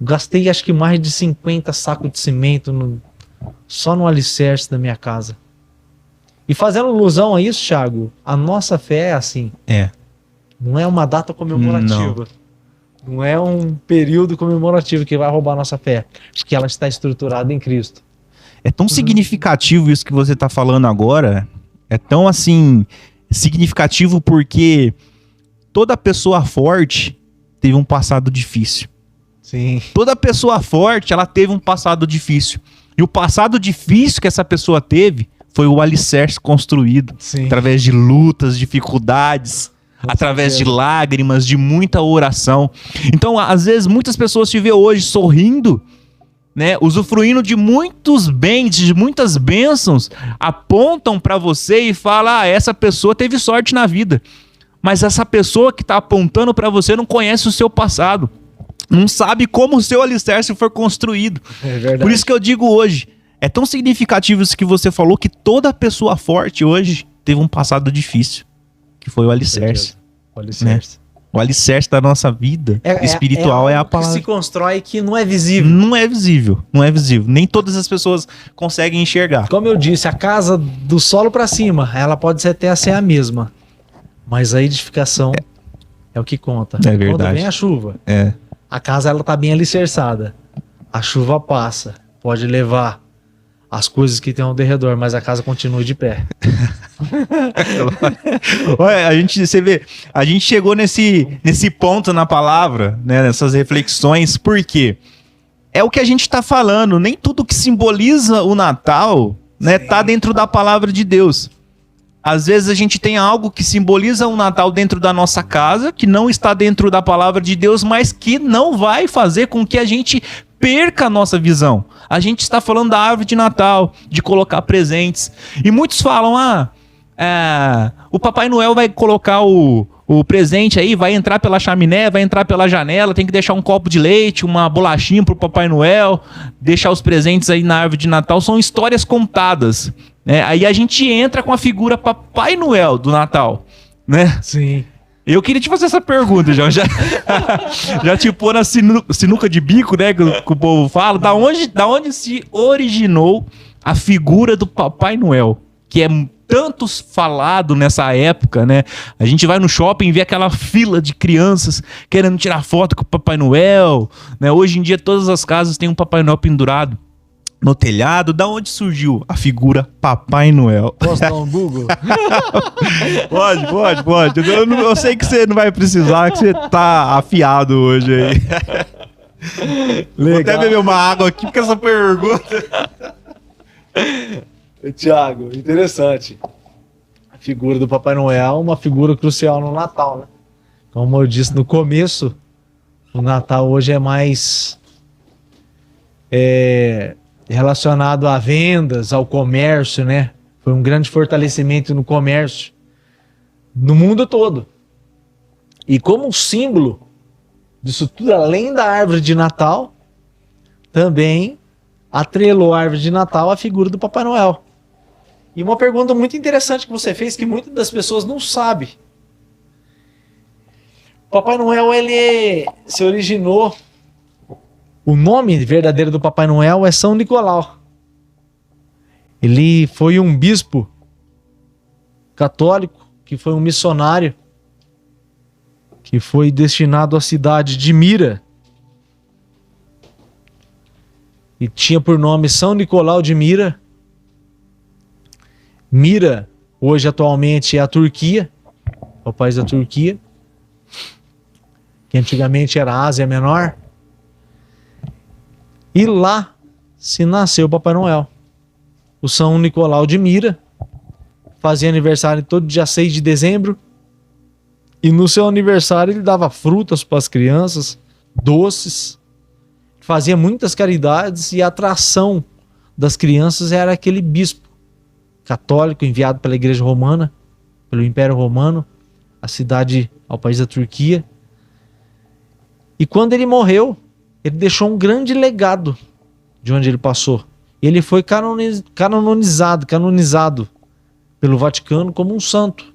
Gastei acho que mais de 50 sacos de cimento só no alicerce da minha casa. E fazendo alusão a isso, Thiago, a nossa fé é assim. Não é uma data comemorativa. Não é um período comemorativo que vai roubar a nossa fé. Porque ela está estruturada em Cristo. É tão significativo isso que você está falando agora. É tão assim significativo porque toda pessoa forte teve um passado difícil. Sim. Toda pessoa forte, ela teve um passado difícil. E o passado difícil que essa pessoa teve foi o alicerce construído. Sim. Através de lutas, dificuldades, através de lágrimas, de muita oração. Então, às vezes, muitas pessoas te vê hoje sorrindo, né, usufruindo de muitos bens, de muitas bênçãos, apontam para você e falam, essa pessoa teve sorte na vida. Mas essa pessoa que está apontando para você não conhece o seu passado. Não sabe como o seu alicerce foi construído. É verdade. Por isso que eu digo hoje, é tão significativo isso que você falou, que toda pessoa forte hoje teve um passado difícil, que foi o alicerce. O alicerce. Né? O alicerce da nossa vida espiritual é a palavra. Que se constrói que não é visível. Não é visível, não é visível. Nem todas as pessoas conseguem enxergar. Como eu disse, a casa do solo para cima, ela pode até ser a mesma, mas a edificação é o que conta. É verdade. Quando vem a chuva, a casa ela tá bem alicerçada. A chuva passa, pode levar as coisas que tem ao redor, mas a casa continua de pé. Olha, você vê, a gente chegou nesse ponto na palavra, né, nessas reflexões, porque é o que a gente está falando. Nem tudo que simboliza o Natal, né, tá dentro da palavra de Deus. Às vezes a gente tem algo que simboliza o Natal dentro da nossa casa, que não está dentro da palavra de Deus, mas que não vai fazer com que a gente perca a nossa visão. A gente está falando da árvore de Natal, de colocar presentes. E muitos falam, o Papai Noel vai colocar o presente aí, vai entrar pela chaminé, vai entrar pela janela, tem que deixar um copo de leite, uma bolachinha pro Papai Noel, deixar os presentes aí na árvore de Natal. São histórias contadas, né? Aí a gente entra com a figura Papai Noel do Natal, né? Sim. Eu queria te fazer essa pergunta, João. Já te pôr na sinuca de bico, né? Que o povo fala. Da onde se originou a figura do Papai Noel? Que é tanto falado nessa época, né? A gente vai no shopping e vê aquela fila de crianças querendo tirar foto com o Papai Noel, né? Hoje em dia todas as casas têm um Papai Noel pendurado no telhado. Da onde surgiu a figura Papai Noel? Posso dar um Google? Pode. Eu sei que você não vai precisar, que você tá afiado hoje aí. Vou até beber uma água aqui com essa pergunta. Tiago, interessante. A figura do Papai Noel é uma figura crucial no Natal, né? Como eu disse no começo, o Natal hoje é mais relacionado a vendas, ao comércio, né? Foi um grande fortalecimento no comércio no mundo todo. E como um símbolo disso tudo, além da árvore de Natal, também atrelou a árvore de Natal à figura do Papai Noel. E uma pergunta muito interessante que você fez, que muitas das pessoas não sabem. Papai Noel, ele se originou... O nome verdadeiro do Papai Noel é São Nicolau. Ele foi um bispo católico, que foi um missionário, que foi destinado à cidade de Mira. E tinha por nome São Nicolau de Mira. Mira, hoje atualmente é a Turquia, é o país da Turquia, que antigamente era a Ásia Menor. E lá se nasceu o Papai Noel. O São Nicolau de Mira fazia aniversário todo dia 6 de dezembro. E no seu aniversário ele dava frutas para as crianças, doces, fazia muitas caridades, e a atração das crianças era aquele bispo católico enviado pela Igreja Romana, pelo Império Romano, a cidade, ao país da Turquia. E quando ele morreu, ele deixou um grande legado de onde ele passou. Ele foi canonizado pelo Vaticano como um santo,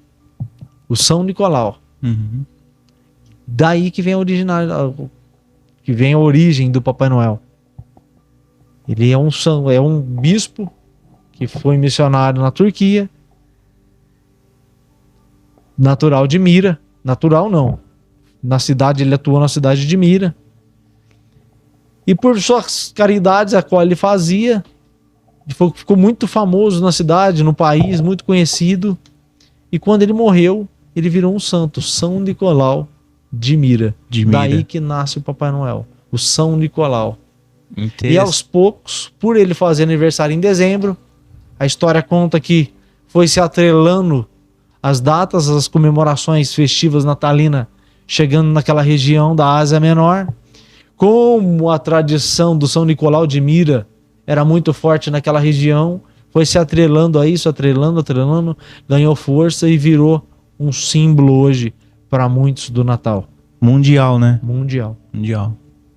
o São Nicolau. Uhum. Daí que vem a origem do Papai Noel. Ele é um bispo que foi missionário na Turquia, natural de Mira. Natural não. Ele atuou na cidade de Mira. E por suas caridades, a qual ele fazia, ficou muito famoso na cidade, no país, muito conhecido. E quando ele morreu, ele virou um santo, São Nicolau de Mira. Daí que nasce o Papai Noel, o São Nicolau. E aos poucos, por ele fazer aniversário em dezembro, a história conta que foi se atrelando as datas, as comemorações festivas natalinas, chegando naquela região da Ásia Menor. Como a tradição do São Nicolau de Mira era muito forte naquela região, foi se atrelando a isso, atrelando, ganhou força e virou um símbolo hoje para muitos do Natal. Mundial, né? Mundial.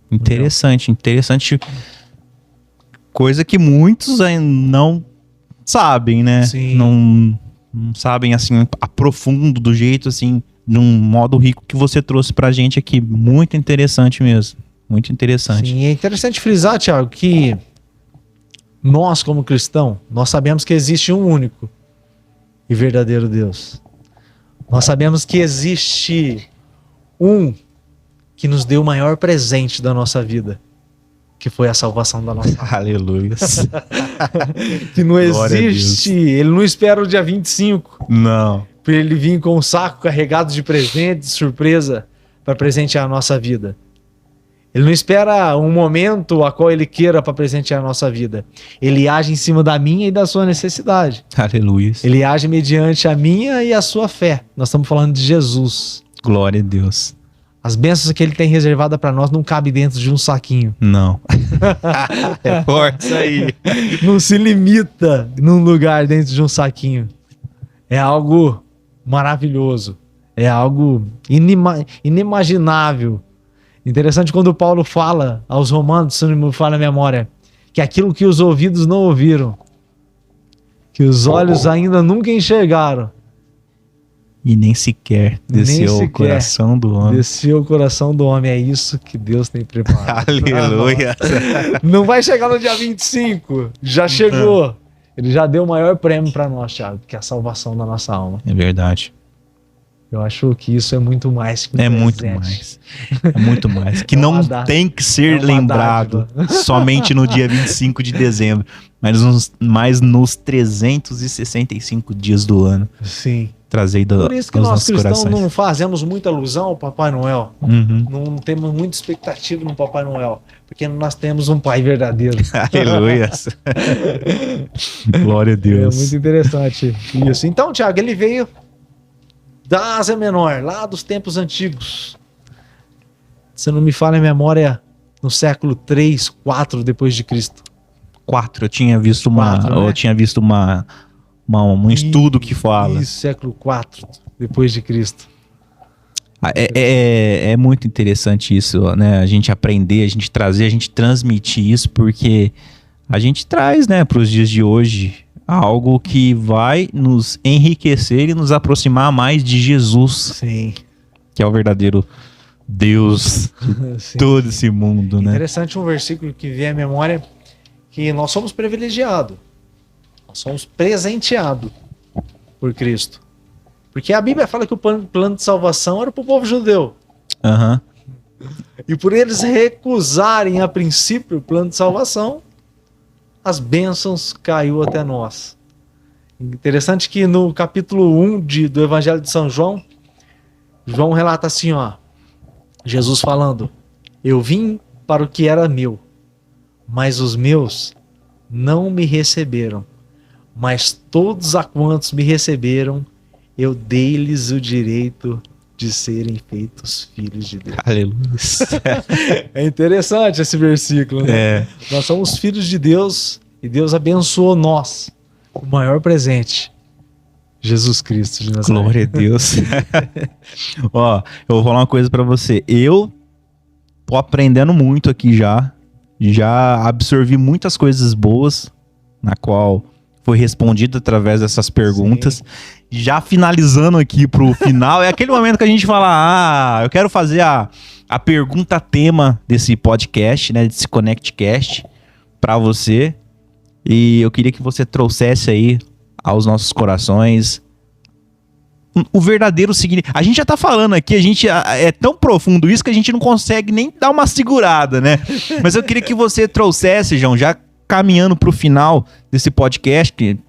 Interessante. Coisa que muitos ainda não sabem, né? Sim. Não sabem, assim, a profundo, do jeito, assim, num modo rico que você trouxe pra gente aqui. Muito interessante mesmo. Muito interessante. Sim, é interessante frisar, Thiago, que nós, como cristãos, nós sabemos que existe um único e verdadeiro Deus. Nós sabemos que existe um que nos deu o maior presente da nossa vida, que foi a salvação da nossa vida. Aleluia. Que não existe, ele não espera o dia 25. Não. Para ele vir com um saco carregado de presentes, surpresa, para presentear a nossa vida. Ele não espera um momento a qual ele queira para presentear a nossa vida. Ele age em cima da minha e da sua necessidade. Aleluia. Ele age mediante a minha e a sua fé. Nós estamos falando de Jesus. Glória a Deus. As bênçãos que ele tem reservada para nós não cabem dentro de um saquinho. Não. É forte isso aí. Não se limita num lugar dentro de um saquinho. É algo maravilhoso. É algo inimaginável. Interessante quando Paulo fala aos Romanos, se não me falha a memória, que aquilo que os ouvidos não ouviram que os olhos ainda nunca enxergaram. E nem sequer desceu sequer o coração do homem. Desceu o coração do homem. É isso que Deus tem preparado. Aleluia. Não vai chegar no dia 25. Já chegou. Ele já deu o maior prêmio para nós, Thiago, que é a salvação da nossa alma. É verdade. Eu acho que isso é muito mais que um presente. Muito mais. É muito mais. Que É não uma dádiva. tem que ser É uma lembrado somente no dia 25 de dezembro, mas nos 365 dias do ano. Sim. Trazido Por isso que aos nós nossos cristãos corações. não fazemos muita alusão ao Papai Noel. Uhum. Não temos muita expectativa no Papai Noel. Porque nós temos um Pai verdadeiro. Aleluia. Glória a É Deus. muito interessante isso. Então, Thiago, ele veio da Ásia Menor, lá dos tempos antigos. Se não me falha a memória, no século 3, 4 depois de Cristo. 4, eu tinha visto um E- estudo que fala. Isso, século 4 depois de Cristo. É muito interessante isso, né? A gente aprender, a gente trazer, a gente transmitir isso, porque a gente traz, né, para os dias de hoje algo que vai nos enriquecer e nos aproximar mais de Jesus, Sim. que é o verdadeiro Deus de Sim. todo esse mundo, né? Interessante um versículo que vem à memória, que nós somos privilegiados. Nós somos presenteados por Cristo. Porque a Bíblia fala que o plano de salvação era para o povo judeu. Aham. E por eles recusarem a princípio o plano de salvação, as bênçãos caiu até nós. Interessante que no capítulo 1 do Evangelho de São João, João relata assim, ó, Jesus falando: eu vim para o que era meu, mas os meus não me receberam. Mas todos a quantos me receberam, eu dei-lhes o direito de serem feitos filhos de Deus. Aleluia. É interessante esse versículo, né? É. Nós somos filhos de Deus e Deus abençoou nós. O maior presente, Jesus Cristo de Nazaré. Glória a Deus. Ó, eu vou falar uma coisa pra você. Eu tô aprendendo muito aqui já. Já absorvi muitas coisas boas, na qual foi respondido através dessas perguntas. Sim. Já finalizando aqui pro final, é aquele momento que a gente fala: eu quero fazer a pergunta tema desse podcast, né, desse ConnectCast, pra você. E eu queria que você trouxesse aí aos nossos corações o verdadeiro significado. A gente já tá falando aqui, a gente é tão profundo isso que a gente não consegue nem dar uma segurada, né? Mas eu queria que você trouxesse, João, já caminhando pro final desse podcast,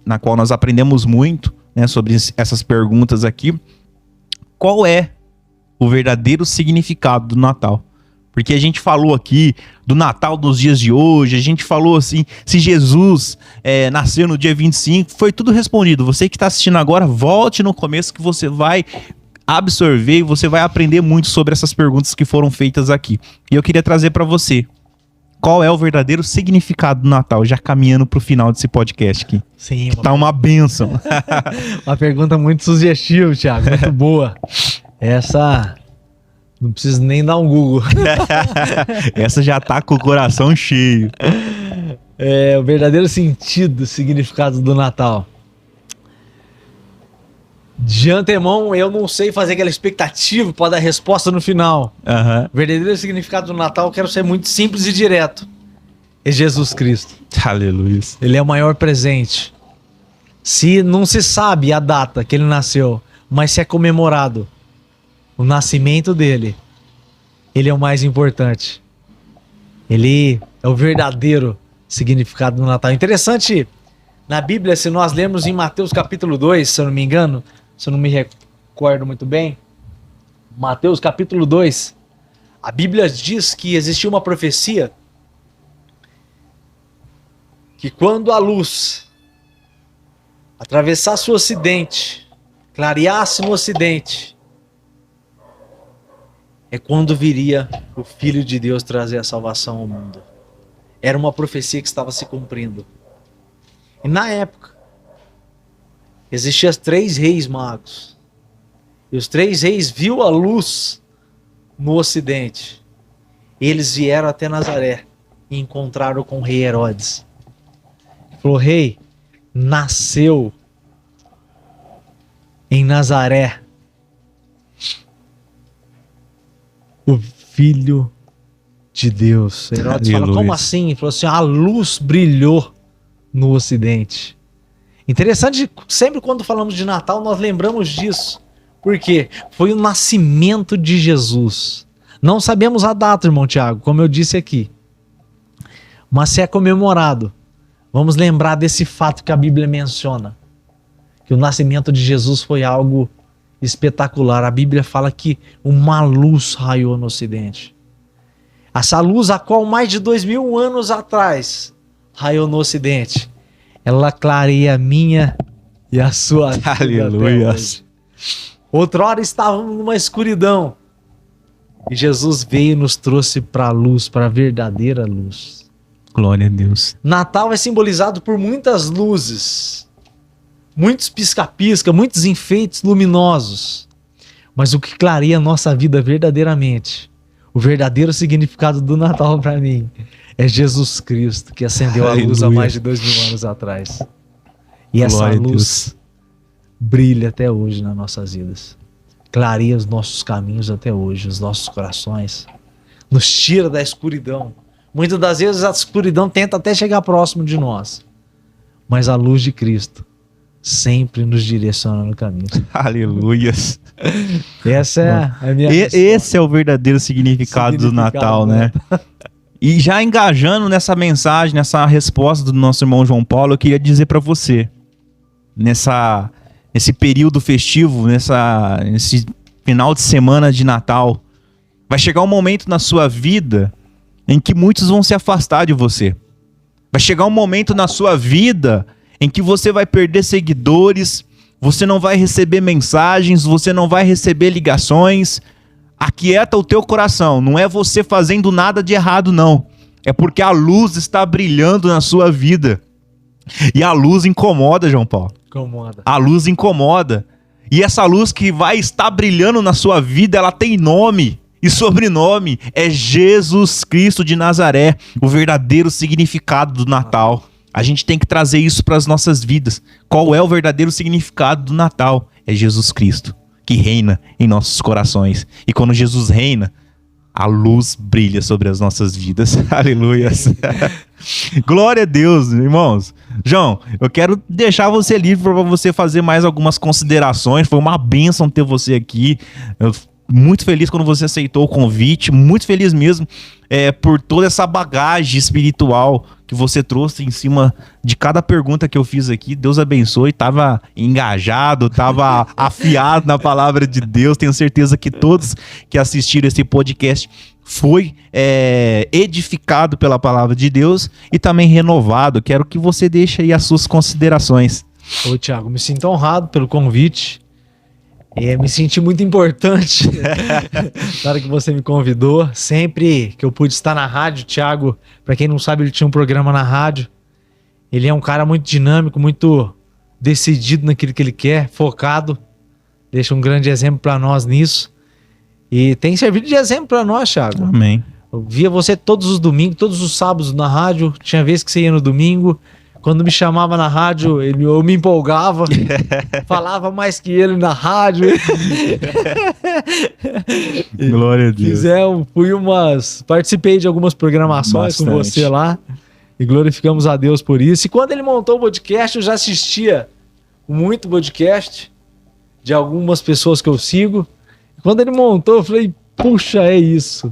na qual nós aprendemos muito, né, sobre essas perguntas aqui. Qual é o verdadeiro significado do Natal? Porque a gente falou aqui do Natal dos dias de hoje, a gente falou assim, se Jesus nasceu no dia 25, foi tudo respondido. Você que está assistindo agora, volte no começo que você vai absorver e você vai aprender muito sobre essas perguntas que foram feitas aqui. E eu queria trazer para você, qual é o verdadeiro significado do Natal, já caminhando para o final desse podcast aqui. Sim, Que tá uma bênção. uma pergunta muito sugestiva, Thiago, muito boa. Essa não preciso nem dar um Google. Essa já tá com o coração cheio. O verdadeiro sentido, significado do Natal. De antemão, eu não sei fazer aquela expectativa para dar resposta no final. Aham. O verdadeiro significado do Natal, eu quero ser muito simples e direto. É Jesus Cristo. Aleluia. Ele é o maior presente. Se não se sabe a data que ele nasceu, mas se é comemorado o nascimento dele, ele é o mais importante. Ele é o verdadeiro significado do Natal. Interessante, na Bíblia, se nós lermos em Mateus capítulo 2, se eu não me engano, se eu não me recordo muito bem, Mateus capítulo 2, a Bíblia diz que existia uma profecia que quando a luz atravessasse o ocidente, clareasse no ocidente, é quando viria o Filho de Deus trazer a salvação ao mundo. Era uma profecia que estava se cumprindo. E na época, existiam os 3 reis magos. E os 3 reis viu a luz no ocidente. Eles vieram até Nazaré e encontraram com o rei Herodes. Falou: rei, nasceu em Nazaré o Filho de Deus. Herodes fala, como assim? Ele falou assim, a luz brilhou no Ocidente. Interessante, sempre quando falamos de Natal, nós lembramos disso. Por quê? Foi o nascimento de Jesus. Não sabemos a data, irmão Tiago, como eu disse aqui. Mas se é comemorado, vamos lembrar desse fato que a Bíblia menciona. Que o nascimento de Jesus foi algo espetacular. A Bíblia fala que uma luz raiou no Ocidente. Essa luz, a qual mais de 2000 anos atrás raiou no Ocidente, ela clareia a minha e a sua vida. Aleluia. Outrora estávamos numa escuridão e Jesus veio e nos trouxe para a luz, para a verdadeira luz. Glória a Deus. Natal é simbolizado por muitas luzes, muitos pisca-pisca, muitos enfeites luminosos. Mas o que clareia a nossa vida verdadeiramente, o verdadeiro significado do Natal para mim, é Jesus Cristo, que acendeu a luz há mais de 2000 anos atrás. E essa luz brilha até hoje nas nossas vidas. Clareia os nossos caminhos até hoje, os nossos corações. Nos tira da escuridão. Muitas das vezes a escuridão tenta até chegar próximo de nós. Mas a luz de Cristo sempre nos direciona no caminho. Aleluias. Essa é a minha Esse é o verdadeiro significado do Natal, né? E já engajando nessa mensagem, nessa resposta do nosso irmão João Paulo, eu queria dizer para você, nesse período festivo, nesse final de semana de Natal, vai chegar um momento na sua vida em que muitos vão se afastar de você. Vai chegar um momento na sua vida em que você vai perder seguidores, você não vai receber mensagens, você não vai receber ligações. Aquieta o teu coração, não é você fazendo nada de errado, não. É porque a luz está brilhando na sua vida. E a luz incomoda, João Paulo. Incomoda. A luz incomoda. E essa luz que vai estar brilhando na sua vida, ela tem nome e sobrenome. É Jesus Cristo de Nazaré, o verdadeiro significado do Natal. A gente tem que trazer isso para as nossas vidas. Qual é o verdadeiro significado do Natal? É Jesus Cristo, que reina em nossos corações. E quando Jesus reina, a luz brilha sobre as nossas vidas. Aleluia. Glória a Deus, irmãos. João, eu quero deixar você livre para você fazer mais algumas considerações. Foi uma bênção ter você aqui. Eu muito feliz quando você aceitou o convite. Muito feliz mesmo por toda essa bagagem espiritual que você trouxe em cima de cada pergunta que eu fiz aqui. Deus abençoe, estava engajado, estava afiado na palavra de Deus. Tenho certeza que todos que assistiram esse podcast foi edificado pela palavra de Deus e também renovado. Quero que você deixe aí as suas considerações. Ô Thiago, me sinto honrado pelo convite. Me senti muito importante na hora que você me convidou. Sempre que eu pude estar na rádio, Thiago, para quem não sabe, ele tinha um programa na rádio. Ele é um cara muito dinâmico, muito decidido naquilo que ele quer, focado. Deixa um grande exemplo para nós nisso. E tem servido de exemplo para nós, Thiago. Amém. Eu via você todos os domingos, todos os sábados na rádio. Tinha vez que você ia no domingo. Quando me chamava na rádio, eu me empolgava, falava mais que ele na rádio. Glória a Deus. Participei de algumas programações com você lá e glorificamos a Deus por isso. E quando ele montou o podcast, eu já assistia muito podcast de algumas pessoas que eu sigo. Quando ele montou, eu falei, puxa, é isso.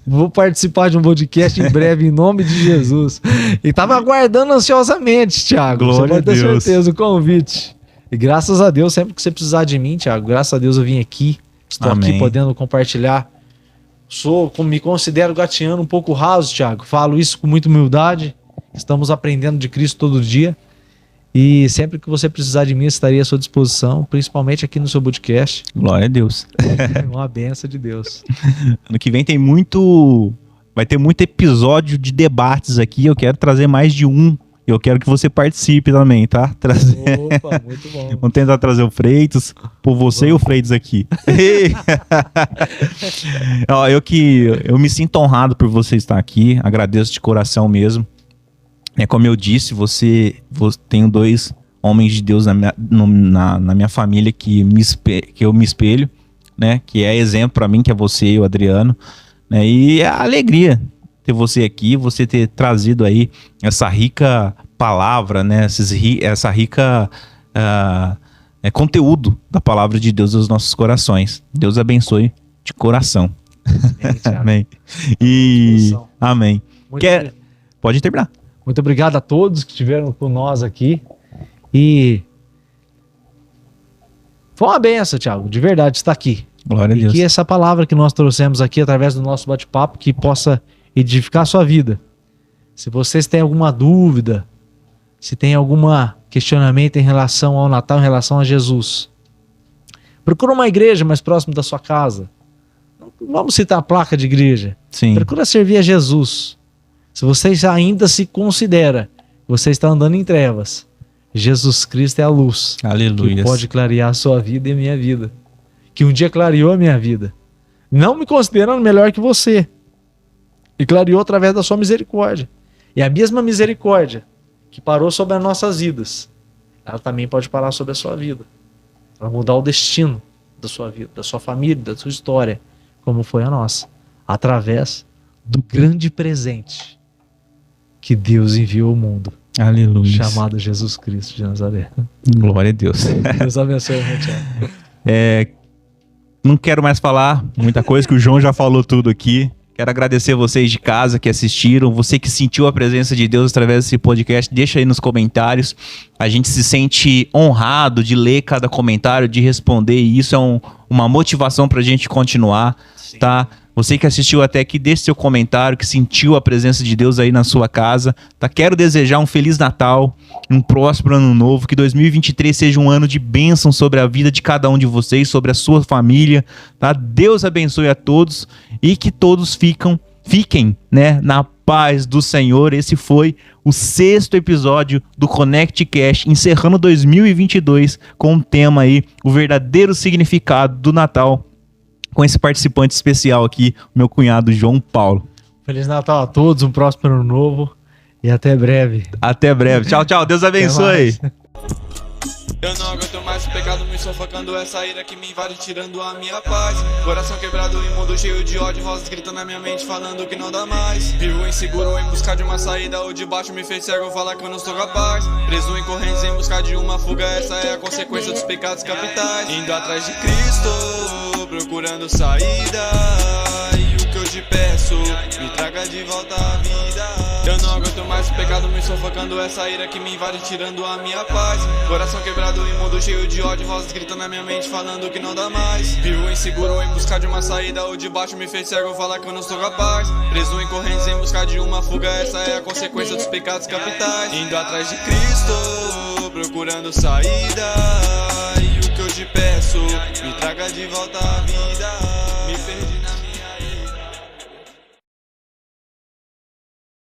Vou participar de um podcast em breve, em nome de Jesus. E tava aguardando ansiosamente, Thiago. Glória você pode ter a Deus. certeza, o convite. E graças a Deus, sempre que você precisar de mim, Thiago, graças a Deus eu vim aqui. Estou Amém. aqui podendo compartilhar. Me considero gatiano um pouco raso, Thiago. Falo isso com muita humildade. Estamos aprendendo de Cristo todo dia. E sempre que você precisar de mim, estarei à sua disposição, principalmente aqui no seu podcast. Glória a Deus. Uma benção de Deus. Ano que vem vai ter muito episódio de debates aqui. Eu quero trazer mais de um. Eu quero que você participe também, tá? Opa, muito bom. Vamos tentar trazer o Freitas, por você e o Freitas aqui. Ó, eu me sinto honrado por você estar aqui. Agradeço de coração mesmo. Como eu disse, você tem dois homens de Deus na minha família que eu me espelho, né? Que é exemplo para mim, que é você e o Adriano, né? E é a alegria ter você aqui, você ter trazido aí essa rica palavra, né? Essa rica conteúdo da palavra de Deus aos nossos corações. Deus abençoe de coração. Amém. Amém. Pode terminar. Muito obrigado a todos que estiveram com nós aqui. E foi uma benção, Thiago, de verdade, estar aqui. Glória a Deus. E que essa palavra que nós trouxemos aqui através do nosso bate-papo que possa edificar a sua vida. Se vocês têm alguma dúvida, se tem algum questionamento em relação ao Natal, em relação a Jesus, procura uma igreja mais próxima da sua casa. Não vamos citar a placa de igreja. Sim. Procura servir a Jesus. Se você ainda se considera que você está andando em trevas, Jesus Cristo é a luz. Aleluia. Que pode clarear a sua vida e a minha vida. Que um dia clareou a minha vida. Não me considerando melhor que você. E clareou através da sua misericórdia. E a mesma misericórdia que parou sobre as nossas vidas, ela também pode parar sobre a sua vida. Ela mudar o destino da sua vida, da sua família, da sua história, como foi a nossa. Através do grande presente que Deus enviou ao mundo. Aleluia. Chamado Jesus Cristo de Nazaré. Glória a Deus. Deus abençoe, meu Thiago. Não quero mais falar muita coisa, que o João já falou tudo aqui. Quero agradecer vocês de casa que assistiram, você que sentiu a presença de Deus através desse podcast, deixa aí nos comentários. A gente se sente honrado de ler cada comentário, de responder, e isso é uma motivação pra gente continuar, tá? Você que assistiu até aqui, deixe seu comentário, que sentiu a presença de Deus aí na sua casa, tá? Quero desejar um Feliz Natal, um próspero Ano Novo, que 2023 seja um ano de bênção sobre a vida de cada um de vocês, sobre a sua família, tá? Deus abençoe a todos e que todos fiquem, né, na paz do Senhor. Esse foi o 6º episódio do Connect Cast, encerrando 2022 com o tema aí, o verdadeiro significado do Natal, com esse participante especial aqui, meu cunhado João Paulo. Feliz Natal a todos, um próspero Ano Novo e até breve. Até breve. Tchau, tchau. Deus abençoe. Eu não aguento mais o pecado me sufocando, essa ira que me invade tirando a minha paz. Coração quebrado, imundo, cheio de ódio, vozes gritando na minha mente falando que não dá mais. Vivo inseguro em busca de uma saída, o de baixo me fez cego, falar que eu não estou capaz. Preso em correntes em busca de uma fuga, essa é a consequência dos pecados capitais. Indo atrás de Cristo, procurando saída, e o que eu te peço, me traga de volta a vida. Eu não aguento mais o pecado me sufocando, essa ira que me invade tirando a minha paz. Coração quebrado, imundo, cheio de ódio, vozes gritando na minha mente falando que não dá mais. Vivo inseguro em busca de uma saída, o de baixo me fez cego, falar que eu não estou capaz. Preso em correntes em busca de uma fuga, essa é a consequência dos pecados capitais. Indo atrás de Cristo, procurando saída, e o que eu te peço, me traga de volta a vida.